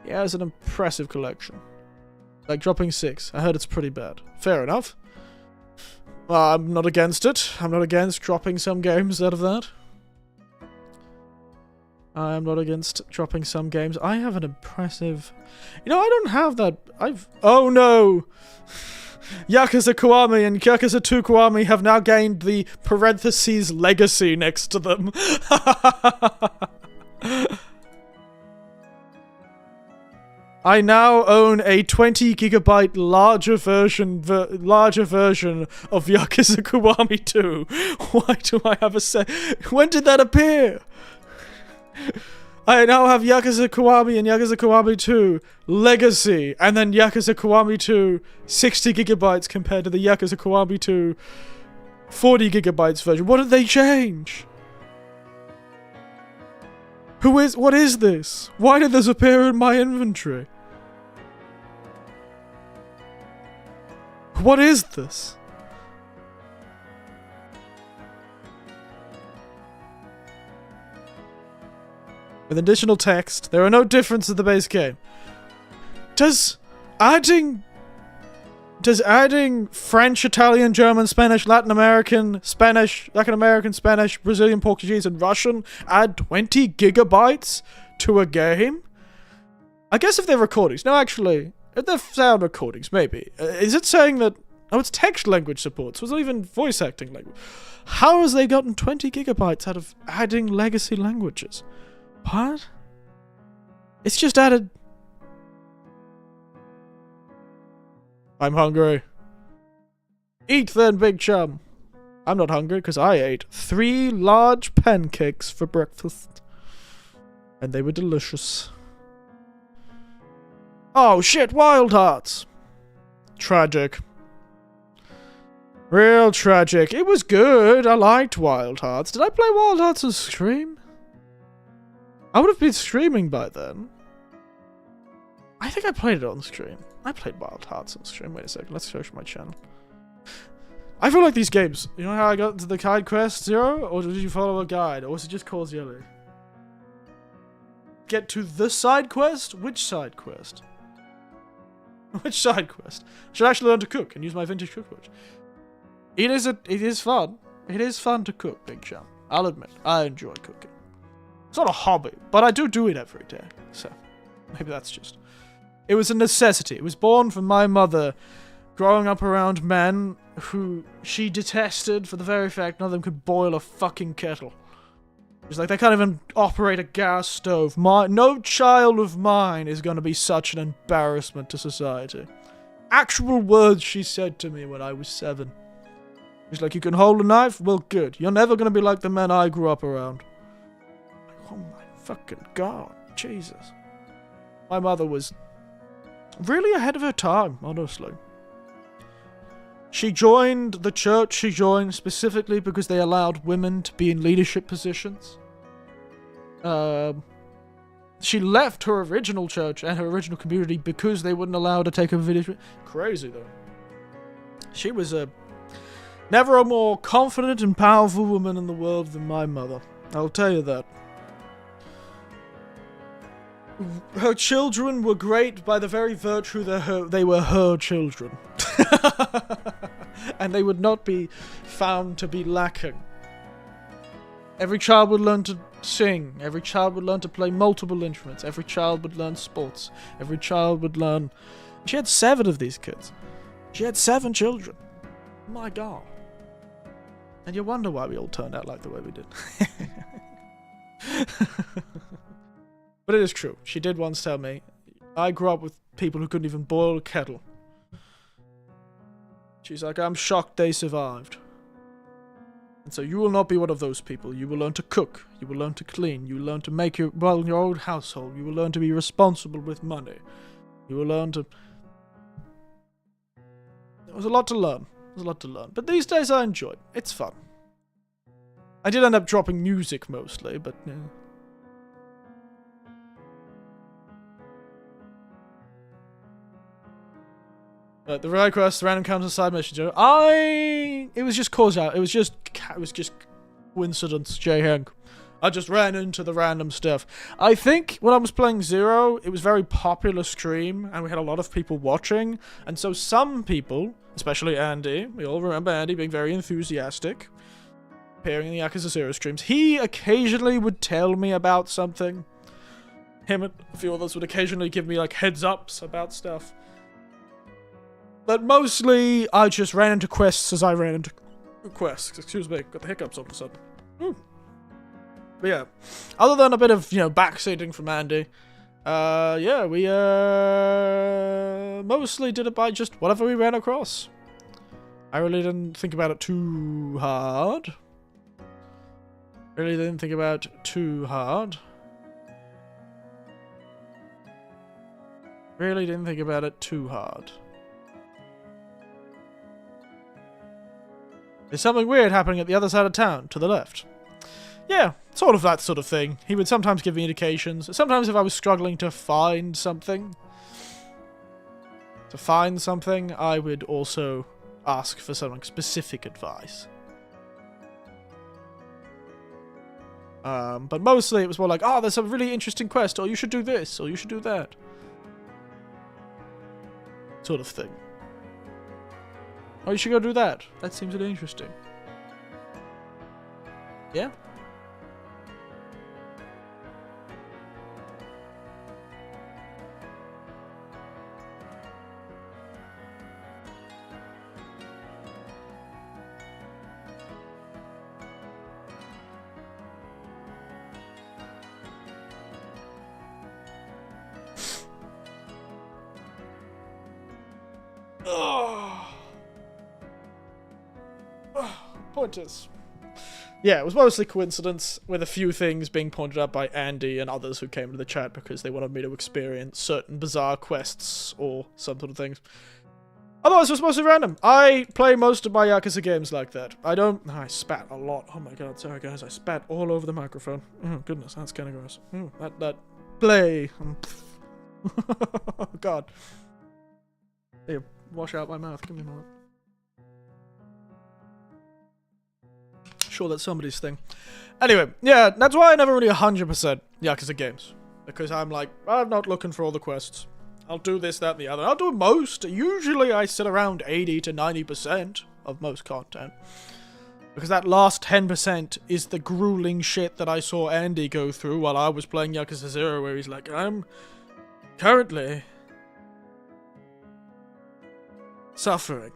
He has an impressive collection. Like dropping 6. I heard it's pretty bad. Fair enough. I'm not against it. I'm not against dropping some games out of that. I'm not against dropping some games. I have an impressive... You know, I don't have that... Oh no! Yakuza Kiwami and Yakuza 2 Kiwami have now gained the parentheses legacy next to them. I now own a 20 gigabyte larger version of Yakuza Kiwami 2. Why do I have a When did that appear? I now have Yakuza Kiwami and Yakuza Kiwami 2 Legacy, and then Yakuza Kiwami 2 60 gigabytes compared to the Yakuza Kiwami 2 40 gigabytes version. What did they change? What is this? Why did this appear in my inventory? What is this? With additional text, there are no differences in the base game. Does adding French, Italian, German, Spanish, Latin American, Spanish, Brazilian, Portuguese, and Russian add 20 gigabytes to a game? I guess if they're recordings. No, actually, if they're sound recordings, maybe. Is it saying that... Oh, it's text language support, so it's not even voice acting language. How has they gotten 20 gigabytes out of adding legacy languages? What? It's just added... I'm hungry. Eat then, big chum. I'm not hungry because I ate 3 large pancakes for breakfast. And they were delicious. Oh shit, Wild Hearts. Tragic. Real tragic. It was good. I liked Wild Hearts. Did I play Wild Hearts on stream? I would have been streaming by then. I think I played it on stream. I played Wild Hearts on stream. Wait a second. Let's search my channel. I feel like these games... You know how I got into the side quest 0? Or did you follow a guide? Or was it just Cause Yellow? Get to the side quest? Which side quest? Which side quest? I should actually learn to cook and use my vintage cookbook. It is fun. It is fun to cook, Big Chum. I'll admit, I enjoy cooking. It's not a hobby, but I do it every day. So, maybe that's just... It was a necessity. It was born from my mother growing up around men who she detested for the very fact none of them could boil a fucking kettle. It's like, they can't even operate a gas stove. No child of mine is going to be such an embarrassment to society. Actual words she said to me when I was 7. She's like, you can hold a knife? Well, good. You're never going to be like the men I grew up around. Like, oh my fucking god. Jesus. My mother was really ahead of her time, honestly. She joined the church she joined specifically because they allowed women to be in leadership positions. She left her original church and her original community because they wouldn't allow her to take over leadership. Crazy, though. She was never a more confident and powerful woman in the world than my mother. I'll tell you that. Her children were great by the very virtue that they were her children. And they would not be found to be lacking. Every child would learn to sing. Every child would learn to play multiple instruments. Every child would learn sports. Every child would learn... She had 7 of these kids. She had 7 children. My God. And you wonder why we all turned out like the way we did. But it is true. She did once tell me, I grew up with people who couldn't even boil a kettle. She's like, I'm shocked they survived. And so you will not be one of those people. You will learn to cook. You will learn to clean. You will learn to make your own household. You will learn to be responsible with money. You will learn to... There was a lot to learn. There's a lot to learn. But these days I enjoy it. It's fun. I did end up dropping music mostly, but... Yeah. The right quest, the random counter side missions. It was just causality. It was just coincidence, J. Hank. I just ran into the random stuff. I think when I was playing Zero, it was a very popular stream, and we had a lot of people watching. And so some people, especially Andy, we all remember Andy being very enthusiastic, appearing in the Yakuza Zero streams. He occasionally would tell me about something. Him and a few others would occasionally give me like heads ups about stuff. But mostly, I just ran into quests as I ran into quests. Excuse me, got the hiccups all of a sudden. Ooh. But yeah, other than a bit of, backseating from Andy, yeah, we, mostly did it by just whatever we ran across. I really didn't think about it too hard. Really didn't think about it too hard. Really didn't think about it too hard. There's something weird happening at the other side of town, to the left. Yeah, sort of that sort of thing. He would sometimes give me indications. Sometimes if I was struggling to find something, I would also ask for some specific advice. But mostly it was more like, oh, there's a really interesting quest, or you should do this, or you should do that. Sort of thing. Oh, you should go do that. That seems really interesting. Yeah? Pointers. Yeah, it was mostly coincidence, with a few things being pointed out by Andy and others who came to the chat because they wanted me to experience certain bizarre quests or some sort of things. Otherwise, it was mostly random. I play most of my Yakuza games like that. I spat a lot. Oh my god, sorry guys, I spat all over the microphone. Oh goodness, that's kind of gross. That play. Oh god. Here, wash out my mouth, give me a moment. Sure, that's somebody's thing. Anyway, yeah, that's why I never really 100% Yakuza games. Because I'm like, I'm not looking for all the quests. I'll do this, that, and the other. I'll do most. Usually I sit around 80 to 90% of most content. Because that last 10% is the grueling shit that I saw Andy go through while I was playing Yakuza 0, where he's like, I'm currently suffering.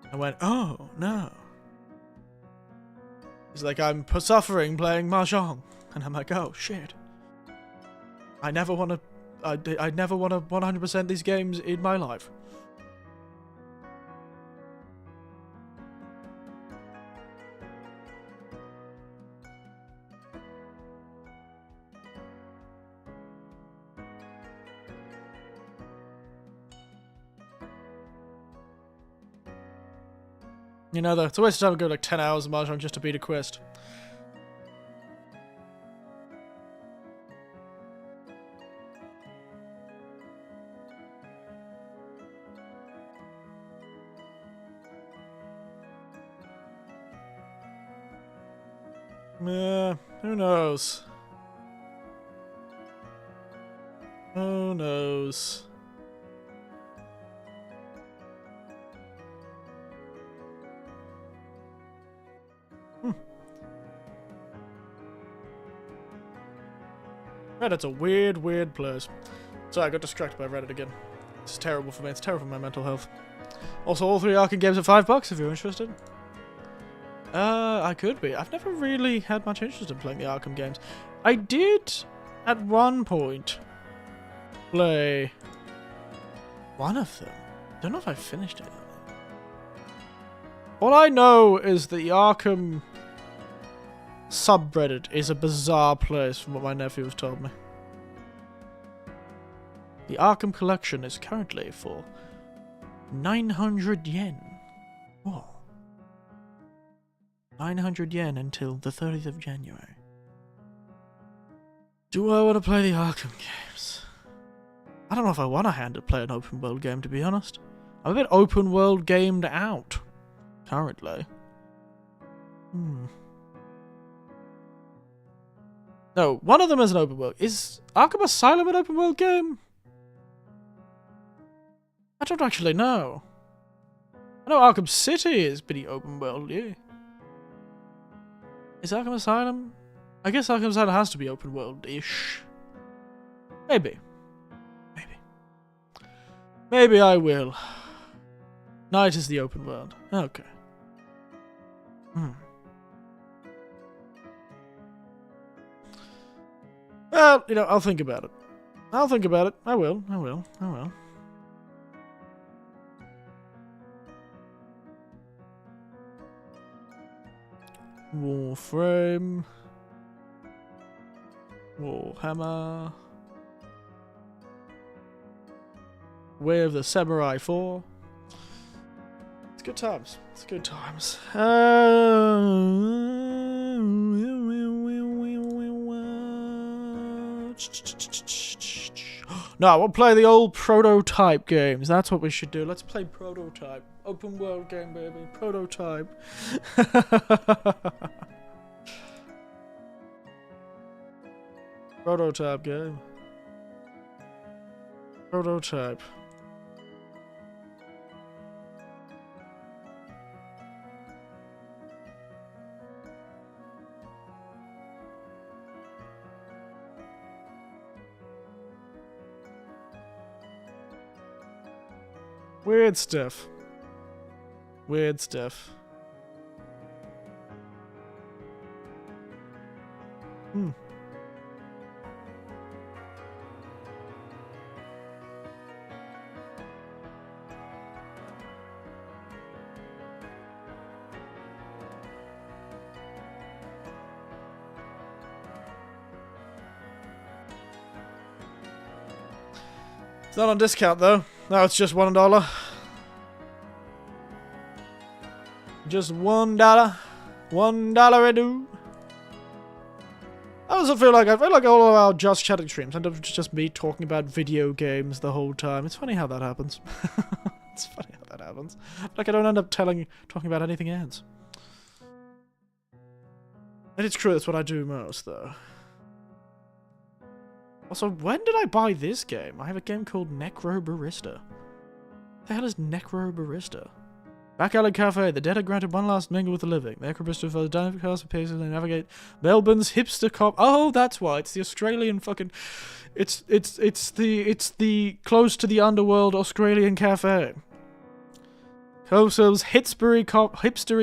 I went, oh, no. He's like, I'm suffering playing Mahjong. And I'm like, oh, shit. I never want to 100% these games in my life. You know, it's a waste of time to go like 10 hours of Mahjong just to beat a quest. Who knows? Who knows? Reddit's a weird, weird place. Sorry, I got distracted by Reddit again. It's terrible for me. It's terrible for my mental health. Also, all 3 Arkham games at $5 if you're interested. I could be. I've never really had much interest in playing the Arkham games. I did, at one point, play one of them. Don't know if I finished it. All I know is the Arkham subreddit is a bizarre place from what my nephew has told me. The Arkham collection is currently for 900 yen. Whoa. 900 yen until the 30th of January. Do I want to play the Arkham games? I don't know if I want to play an open world game, to be honest. I'm a bit open world gamed out currently. No, one of them is an open world. Is Arkham Asylum an open world game? I don't actually know. I know Arkham City is pretty open world, yeah. Is Arkham Asylum? I guess Arkham Asylum has to be open world-ish. Maybe. Maybe I will. Night is the open world. Okay. Well, you know, I'll think about it. I will. Warframe. Warhammer. Way of the Samurai 4. It's good times. No, we'll play the old Prototype games. That's what we should do. Let's play Prototype. Open world game, baby. Prototype. Prototype game. Prototype. Weird stuff. It's not on discount though. No, it's just $1. Just $1. $1 a do. I also feel like all of our Just Chatting streams end up just me talking about video games the whole time. It's funny how that happens. Like I don't end up talking about anything else. And it's true, that's what I do most, though. Also, when did I buy this game? I have a game called Necro Barista. What the hell is Necro Barista? Back Alley Cafe, the dead are granted one last mingle with the living. Necro Barista for the dynamic cast of paces and navigate Melbourne's hipster cop. Oh, that's why. It's the Australian fucking. It's the close to the underworld Australian cafe. Co-serves hipstery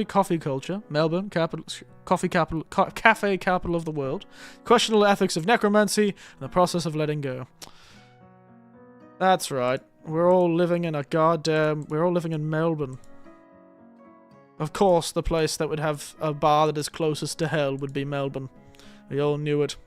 coffee culture. Melbourne, cafe capital of the world. Questionable ethics of necromancy and the process of letting go. That's right. We're all living in Melbourne. Of course, the place that would have a bar that is closest to hell would be Melbourne. We all knew it.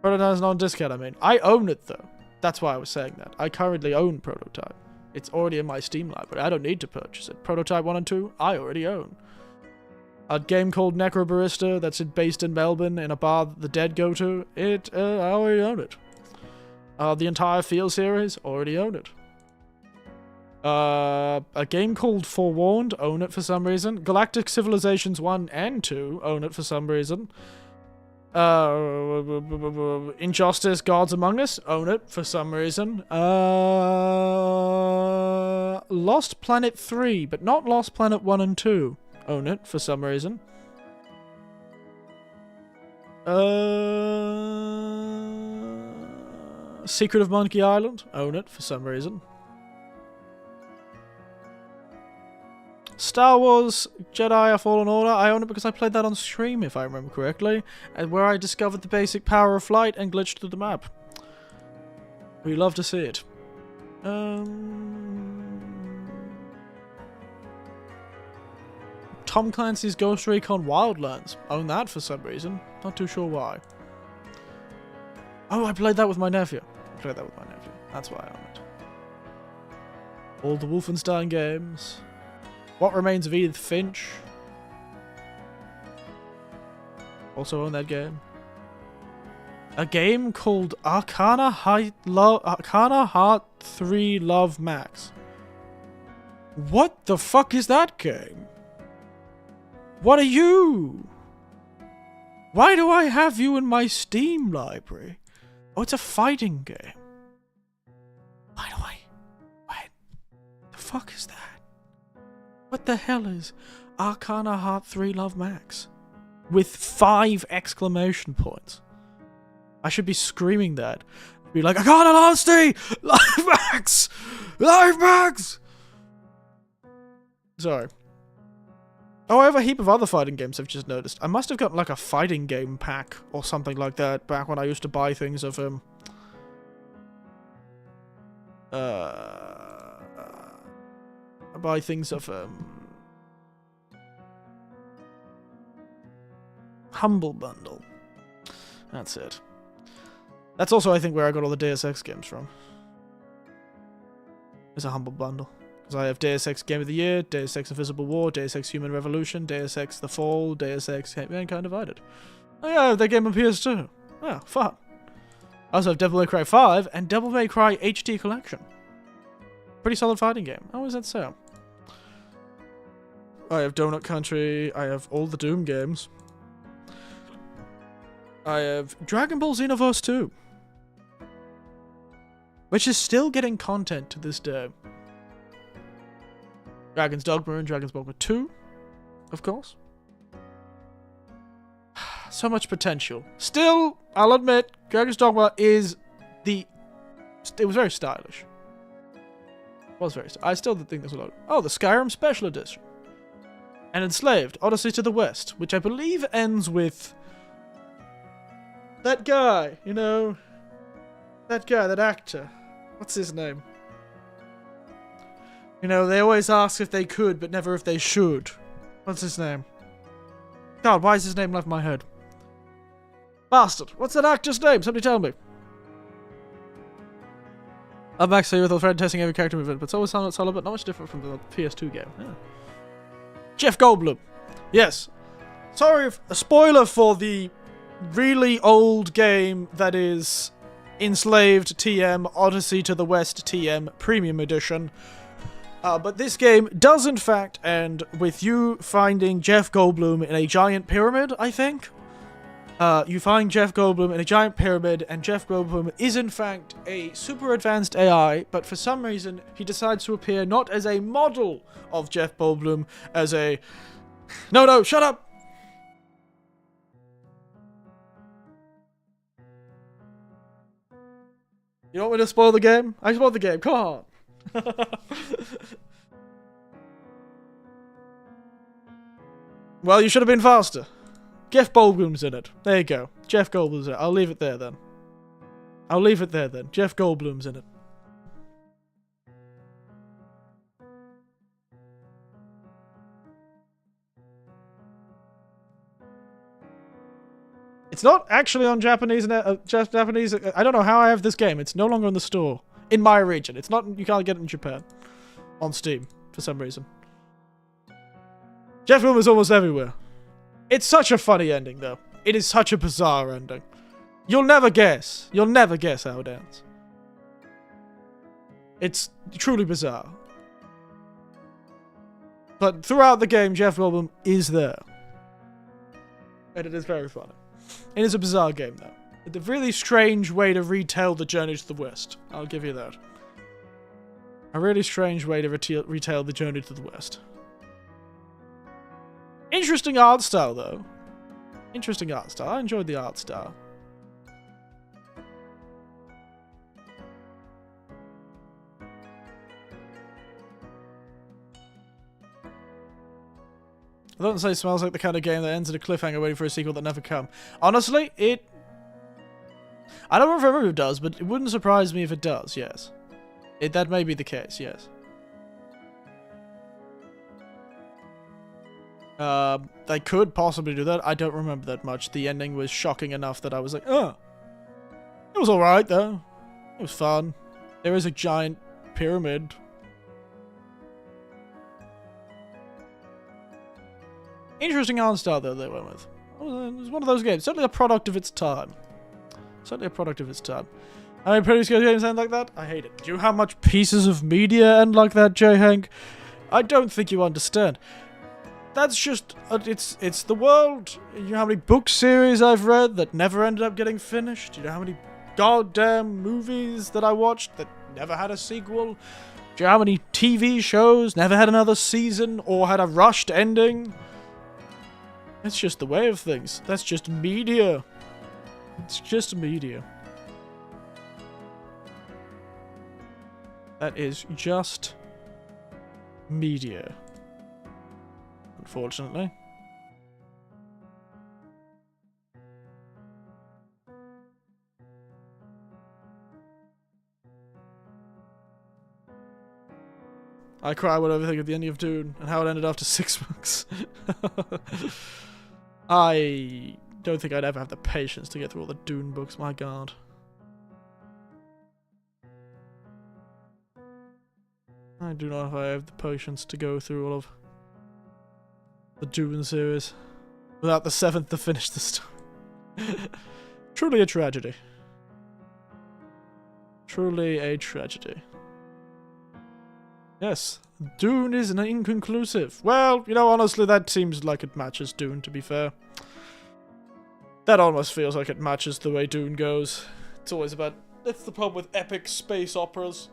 Prototype is not on discount, I mean. I own it, though. That's why I was saying that. I currently own Prototype. It's already in my Steam library. I don't need to purchase it. Prototype 1 and 2, I already own. A game called Necro Barista that's based in Melbourne in a bar that the dead go to. I already own it. The entire Feel series, already own it. A game called Forewarned, own it for some reason. Galactic Civilizations 1 and 2, own it for some reason. Injustice, Gods Among Us, own it for some reason. Lost Planet 3, but not Lost Planet 1 and 2, own it for some reason. Secret of Monkey Island, own it for some reason. Star Wars Jedi A Fallen Order, I own it because I played that on stream, if I remember correctly, and where I discovered the basic power of flight and glitched through the map. We love to see it. Tom Clancy's Ghost Recon Wildlands, own that for some reason, not too sure why. Oh, I played that with my nephew. That's why I own it. All the Wolfenstein games. What Remains of Edith Finch. Also own that game. A game called Arcana Heart 3 Love Max. What the fuck is that game? What are you? Why do I have you in my Steam library? Oh, it's a fighting game. Why do I... What the fuck is that? What the hell is Arcana Heart 3 Love Max? With 5 exclamation points. I should be screaming that. Be like, Arcana Heart 3 Live Max! Live Max! Sorry. Oh, I have a heap of other fighting games I've just noticed. I must have gotten like a fighting game pack or something like that back when I used to buy things of, Humble Bundle. That's it. That's also, I think, where I got all the Deus Ex games from. It's a Humble Bundle. Because I have Deus Ex Game of the Year, Deus Ex Invisible War, Deus Ex Human Revolution, Deus Ex The Fall, Deus Ex Mankind Divided. Oh yeah, I have that game on PS2. Oh, fun. I also have Devil May Cry 5 and Devil May Cry HD Collection. Pretty solid fighting game. How is that so? I have Donut Country, I have all the Doom games. I have Dragon Ball Xenoverse 2. Which is still getting content to this day. Dragon's Dogma and Dragon's Dogma 2, of course. So much potential. Still, I'll admit, Dragon's Dogma is it was very stylish. I still think there's a lot. Oh, the Skyrim Special Edition. And Enslaved, Odyssey to the West, which I believe ends with that guy, you know, that actor. What's his name? You know, they always ask if they could, but never if they should. What's his name? God, why is his name left my head? Bastard. What's that actor's name? Somebody tell me. I'm actually with a friend testing every character movement, but it's always solid, but not much different from the PS2 game. Yeah. Jeff Goldblum. Yes. Sorry, a spoiler for the really old game that is Enslaved TM Odyssey to the West TM Premium Edition. But this game does in fact end with you finding Jeff Goldblum in a giant pyramid, I think. You find Jeff Goldblum in a giant pyramid, and Jeff Goldblum is in fact a super advanced AI, but for some reason he decides to appear not as a model of Jeff Goldblum, as a... No, shut up! You don't want me to spoil the game? I spoiled the game, come on! Well, you should have been faster. Jeff Goldblum's in it. There you go. Jeff Goldblum's in it. I'll leave it there then. Jeff Goldblum's in it. It's not actually on Japanese. Japanese. I don't know how I have this game. It's no longer in the store in my region. It's not. You can't get it in Japan on Steam for some reason. Jeff Goldblum is almost everywhere. It's such a funny ending, though. It is such a bizarre ending. You'll never guess. You'll never guess how it ends. It's truly bizarre. But throughout the game, Jeff Goldblum is there. And it is very funny. It is a bizarre game, though. It's a really strange way to retell the Journey to the West. I'll give you that. A really strange way to retell the Journey to the West. Interesting art style, though. Interesting art style. I enjoyed the art style. I don't say it smells like the kind of game that ends in a cliffhanger waiting for a sequel that never come. Honestly, I don't remember if it does, but it wouldn't surprise me if it does, yes. That may be the case, yes. They could possibly do that. I don't remember that much. The ending was shocking enough that I was like, oh. It was alright, though. It was fun. There is a giant pyramid. Interesting art style, though, they went with. It was one of those games. Certainly a product of its time. Certainly a product of its time. I mean, previous games end like that? I hate it. Do you know how much pieces of media end like that, J. Hank? I don't think you understand. That's just... it's the world. You know how many book series I've read that never ended up getting finished? Do you know how many goddamn movies that I watched that never had a sequel? Do you know how many TV shows never had another season or had a rushed ending? That's just the way of things. That's just media. It's just media. That is just media. Unfortunately. I cry when I think of the ending of Dune and how it ended after 6 books. I don't think I'd ever have the patience to get through all the Dune books, my god. I do not know if I have the patience to go through all of the Dune series without the 7th to finish the story. Truly a tragedy. Truly a tragedy. Yes, Dune is an inconclusive. Well, you know, honestly, that seems like it matches Dune, to be fair. That almost feels like it matches the way Dune goes. It's always about... That's the problem with epic space operas.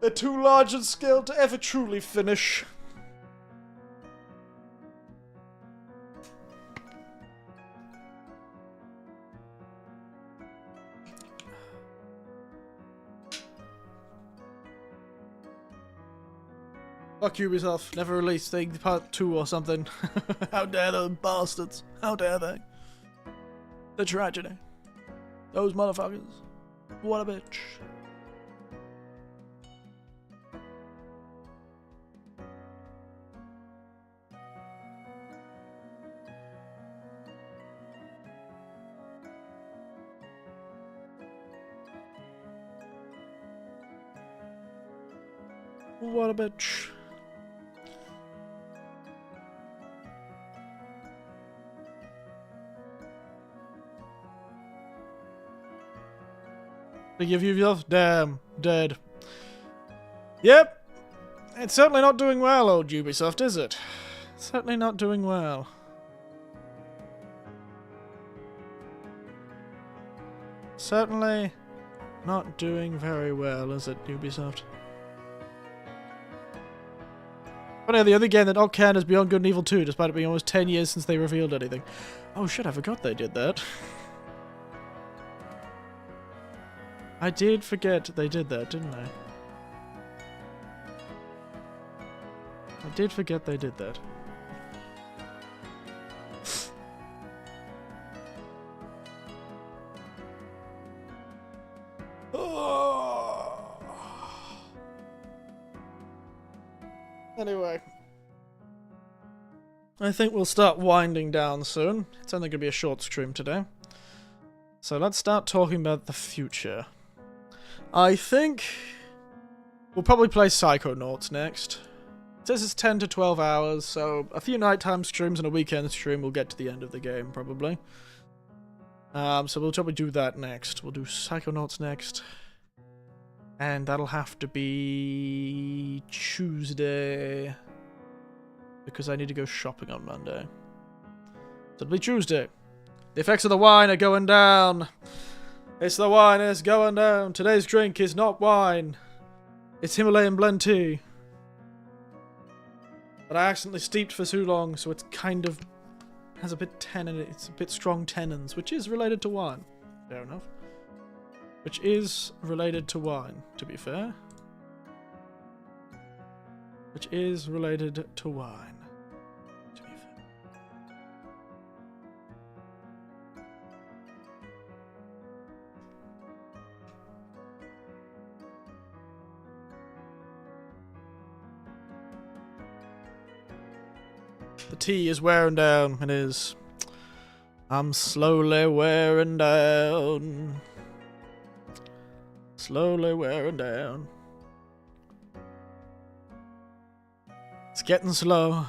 They're too large in scale to ever truly finish. Fuck Ubisoft, never released thing part 2 or something. How dare those bastards? How dare they? The tragedy. Those motherfuckers. What a bitch. What a bitch. They give you yourself? Damn. Dead. Yep. It's certainly not doing well, old Ubisoft, is it? Certainly not doing well. Certainly not doing very well, is it, Ubisoft? But yeah, the other game that not canon is Beyond Good and Evil 2, despite it being almost 10 years since they revealed anything. Oh shit, I forgot they did that. I did forget they did that, didn't I? I did forget they did that. Anyway. I think we'll start winding down soon. It's only going to be a short stream today. So let's start talking about the future. I think we'll probably play Psychonauts next. It says it's 10 to 12 hours, so a few nighttime streams and a weekend stream will get to the end of the game, probably. So we'll probably do that next. We'll do Psychonauts next. And that'll have to be Tuesday. Because I need to go shopping on Monday. So it'll be Tuesday. The effects of the wine are going down. It's the wine is going down. Today's drink is not wine. It's Himalayan blend tea. But I accidentally steeped for too long, so it's kind of has a bit tannin. It's a bit strong tannins, which is related to wine. Fair enough. Which is related to wine, to be fair. Which is related to wine, to be fair. The tea is wearing down. It is. I'm slowly wearing down. Slowly wearing down. It's getting slow.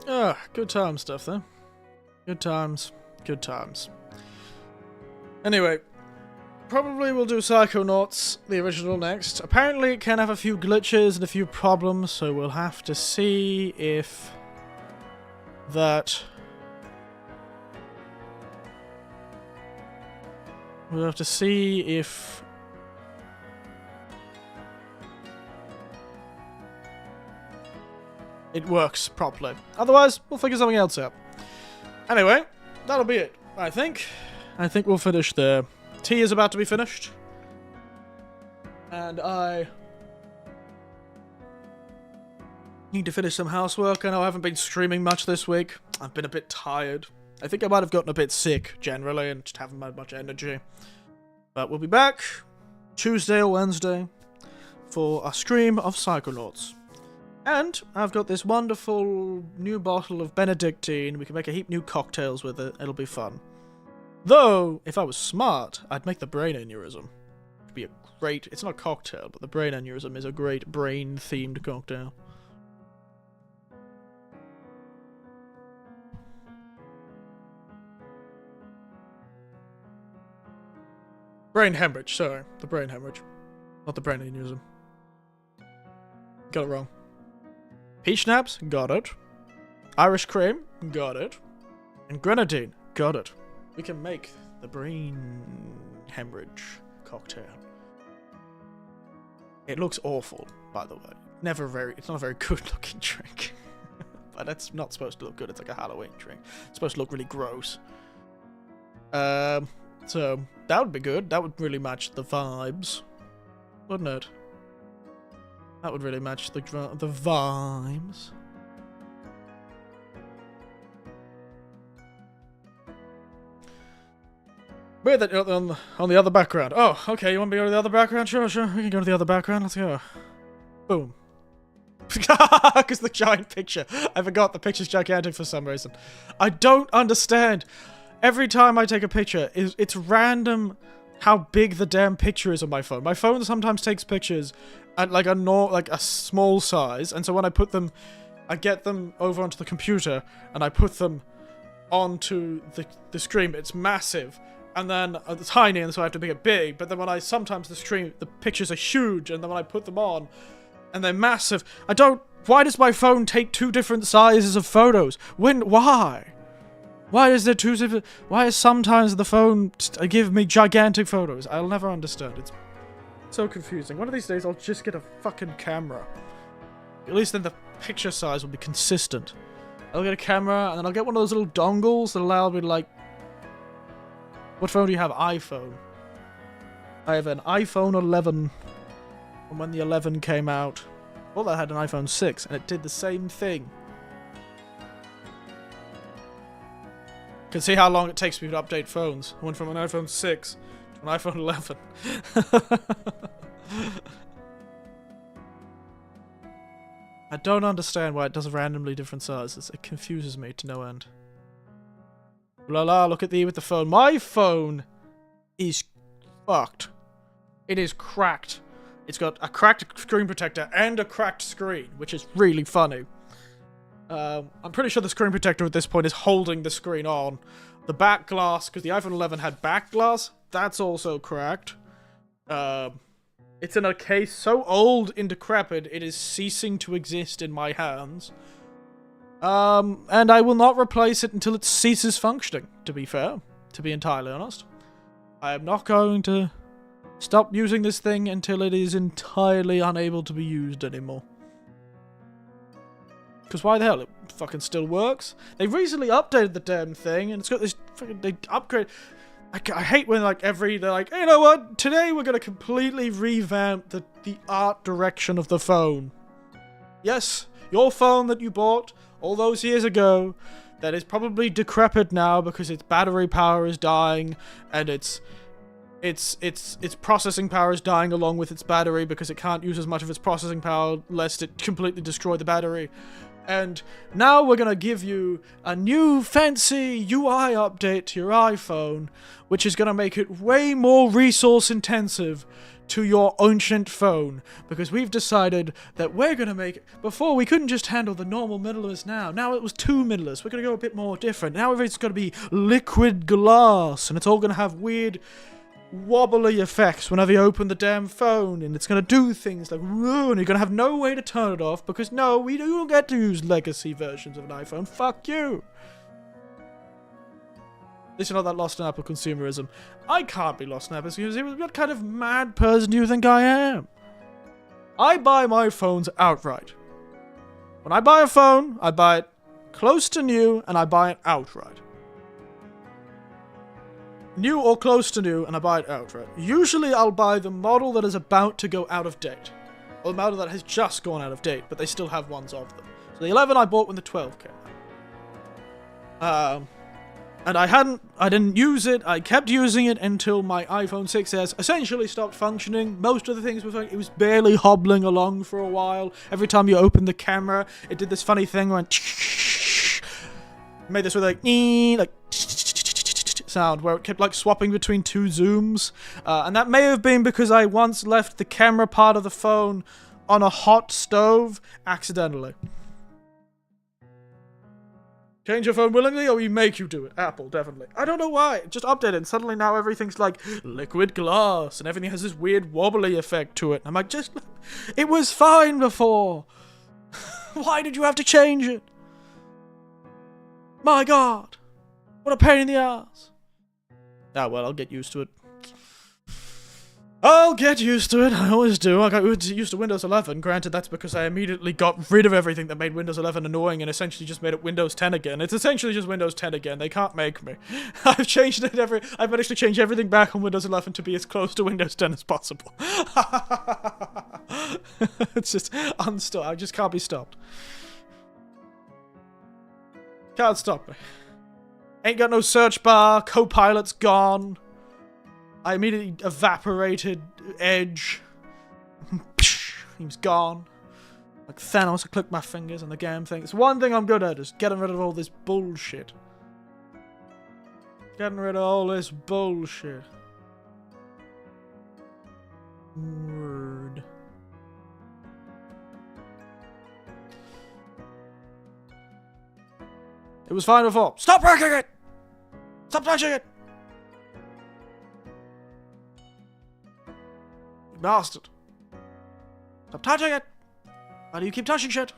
Ah, good time stuff though. Good times. Good times. Anyway, probably we'll do Psychonauts, the original, next. Apparently it can have a few glitches and a few problems, so we'll have to see if that... We'll have to see if... it works properly. Otherwise, we'll figure something else out. Anyway, that'll be it, I think. I think we'll finish there. Tea is about to be finished. And I need to finish some housework. I know I haven't been streaming much this week. I've been a bit tired. I think I might have gotten a bit sick, generally, and just haven't had much energy. But we'll be back Tuesday or Wednesday for a stream of Psychonauts. And I've got this wonderful new bottle of Benedictine. We can make a heap new cocktails with it. It'll be fun. Though, if I was smart, I'd make the brain aneurysm. It'd be a great... It's not a cocktail, but the brain aneurysm is a great brain-themed cocktail. Brain hemorrhage, sorry. The brain hemorrhage. Not the brain aneurysm. Got it wrong. Peach schnapps, got it. Irish cream, got it. And grenadine, got it. We can make the brain hemorrhage cocktail. It looks awful, by the way. It's not a very good looking drink. But that's not supposed to look good, it's like a Halloween drink. It's supposed to look really gross. So, that would be good. That would really match the vibes. Wouldn't it? That would really match the vibes. Weird that you're on the other background. Oh, okay, you want me to go to the other background? Sure, sure. We can go to the other background. Let's go. Boom. Because the giant picture. I forgot the picture's gigantic for some reason. I don't understand. Every time I take a picture, it's random how big the damn picture is on my phone. My phone sometimes takes pictures at like a small size, and so when I put them, I get them over onto the computer, and I put them onto the screen. It's massive, and then it's tiny, and so I have to make it big. But then when sometimes the pictures are huge, and then when I put them on, and they're massive. Why does my phone take two different sizes of photos? Why? Why is there two different... Why is sometimes the phone give me gigantic photos? I'll never understand. It's so confusing. One of these days, I'll just get a fucking camera. At least then the picture size will be consistent. I'll get a camera, and then I'll get one of those little dongles that allow me to, like... What phone do you have? iPhone. I have an iPhone 11. And when the 11 came out... Well, that had an iPhone 6, and it did the same thing. Can see how long it takes me to update phones. I went from an iPhone 6 to an iPhone 11. I don't understand why it does randomly different sizes. It confuses me to no end. La la, look at thee with the phone. My phone is fucked. It is cracked. It's got a cracked screen protector and a cracked screen, which is really funny. I'm pretty sure the screen protector at this point is holding the screen on. The back glass, because the iPhone 11 had back glass, that's also cracked. It's in a case so old and decrepit, it is ceasing to exist in my hands. And I will not replace it until it ceases functioning, to be fair. To be entirely honest. I am not going to stop using this thing until it is entirely unable to be used anymore. Because why the hell? It fucking still works. They recently updated the damn thing, and it's got this fucking... They upgrade... I hate when, like, they're like, hey, you know what? Today we're gonna completely revamp the art direction of the phone. Yes, your phone that you bought all those years ago, that is probably decrepit now because its battery power is dying, and its processing power is dying along with its battery because it can't use as much of its processing power lest it completely destroy the battery. And now we're gonna give you a new fancy UI update to your iPhone, which is gonna make it way more resource intensive to your ancient phone. Because we've decided that we're gonna make it... Before, we couldn't just handle the normal mirrorless now. Now it was two mirrorless. We're gonna go a bit more different. Now it's gonna be liquid glass, and it's all gonna have weird... wobbly effects whenever you open the damn phone, and it's gonna do things like whoa, and you're gonna have no way to turn it off because no, we don't get to use legacy versions of an iPhone. Fuck you. At least you're not that lost in Apple consumerism. I can't be lost in Apple consumerism. What kind of mad person do you think I am? I buy my phones outright. When I buy a phone, I buy it close to new, and I buy it outright. New or close to new, and I buy it outright. Usually I'll buy the model that is about to go out of date. Or the model that has just gone out of date, but they still have ones of them. So the 11 I bought when the 12 came out. And I didn't use it, I kept using it until my iPhone 6s essentially stopped functioning. Most of the things were fine. It was barely hobbling along for a while. Every time you opened the camera, it did this funny thing where it made this with like sound where it kept like swapping between two zooms, and that may have been because I once left the camera part of the phone on a hot stove accidentally. Change your phone willingly or we make you do it. Apple, definitely. I don't know why. It just updated and suddenly now everything's like liquid glass and everything has this weird wobbly effect to it. I'm like, it was fine before. Why did you have to change it? My God. What a pain in the ass. Ah, well, I'll get used to it. I'll get used to it. I always do. I got used to Windows 11. Granted, that's because I immediately got rid of everything that made Windows 11 annoying and essentially just made it Windows 10 again. It's essentially just Windows 10 again. They can't make me. I've changed it I've managed to change everything back on Windows 11 to be as close to Windows 10 as possible. It's just unstopped. I just can't be stopped. Can't stop me. Ain't got no search bar. Copilot's gone. I immediately evaporated Edge. He was gone. Like Thanos, I clicked my fingers on the damn thing. It's one thing I'm good at, is getting rid of all this bullshit. Getting rid of all this bullshit. Word. It was fine before. Stop breaking it! Stop touching it! You bastard. Stop touching it! Why do you keep touching shit?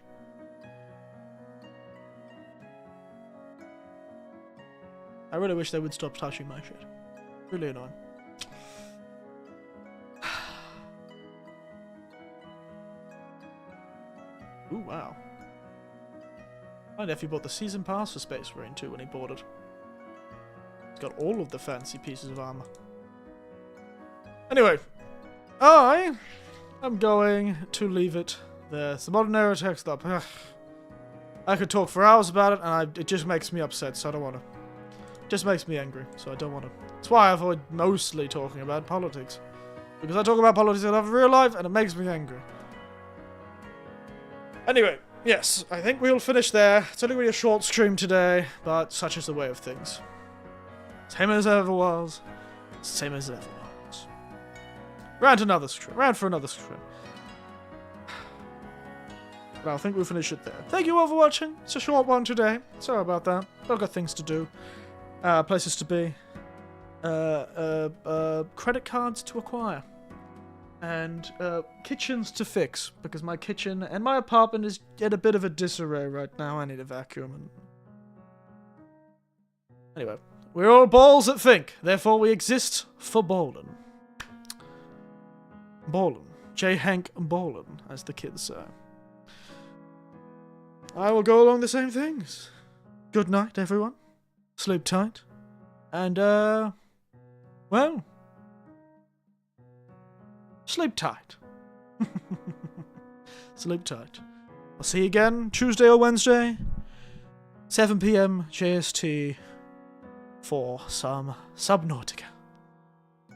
I really wish they would stop touching my shit. Really annoying. Ooh, wow. My nephew bought the season pass for Space Marine 2 when he bought it. He's got all of the fancy pieces of armor. Anyway, I am going to leave it there. It's the modern era text up. I could talk for hours about it, and it just makes me upset, so I don't want to. It just makes me angry, so I don't want to. That's why I avoid mostly talking about politics. Because I talk about politics in real life, and it makes me angry. Anyway, yes, I think we'll finish there. It's only going to be a short stream today, but such is the way of things. Same as it ever was. Same as it ever was. Round for another stream. But I think we'll finish it there. Thank you all for watching. It's a short one today. Sorry about that. I've got things to do. Places to be. Credit cards to acquire. And kitchens to fix. Because my kitchen and my apartment is in a bit of a disarray right now. I need a vacuum. And... Anyway. We're all balls that think. Therefore we exist for ballin'. Ballin'. J. Hank Ballin', as the kids say. I will go along the same things. Good night, everyone. Sleep tight. And, well... Sleep tight. Sleep tight. I'll see you again Tuesday or Wednesday. 7 PM JST for some Subnautica.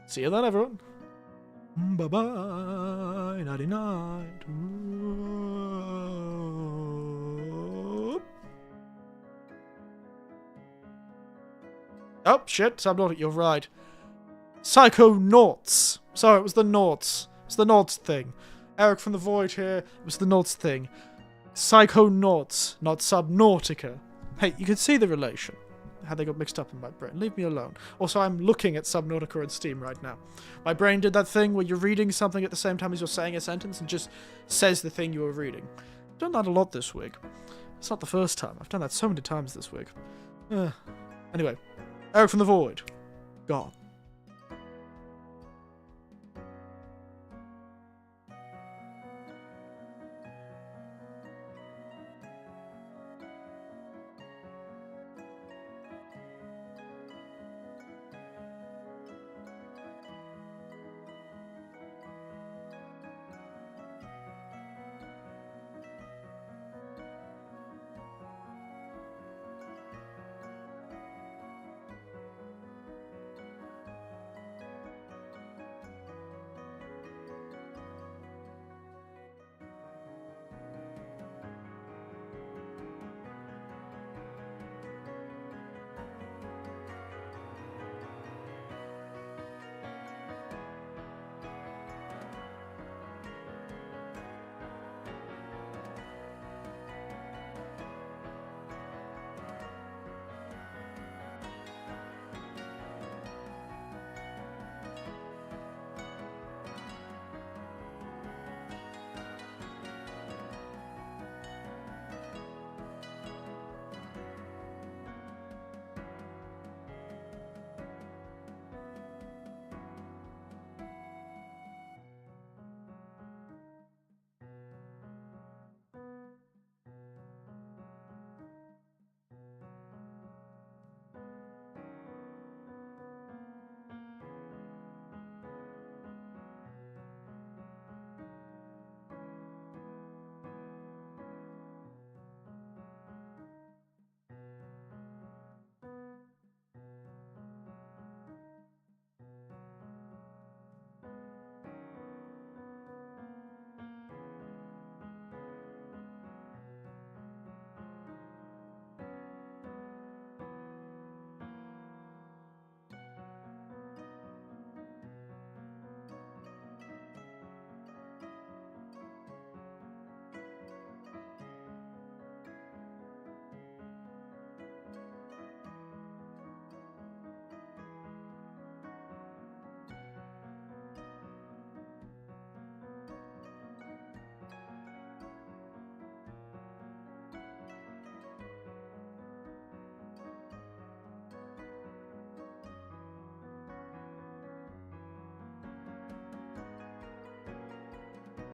See you then, everyone. Bye-bye. Nighty-night. Oh, shit. Subnautica. You're right. Psychonauts. Sorry, it was the Nauts. It's the Nauts thing. Eric from the Void here. It was the Nauts thing. Psychonauts, not Subnautica. Hey, you can see the relation. How they got mixed up in my brain. Leave me alone. Also, I'm looking at Subnautica on Steam right now. My brain did that thing where you're reading something at the same time as you're saying a sentence and just says the thing you were reading. I've done that a lot this week. It's not the first time. I've done that so many times this week. Anyway, Eric from the Void. Gone.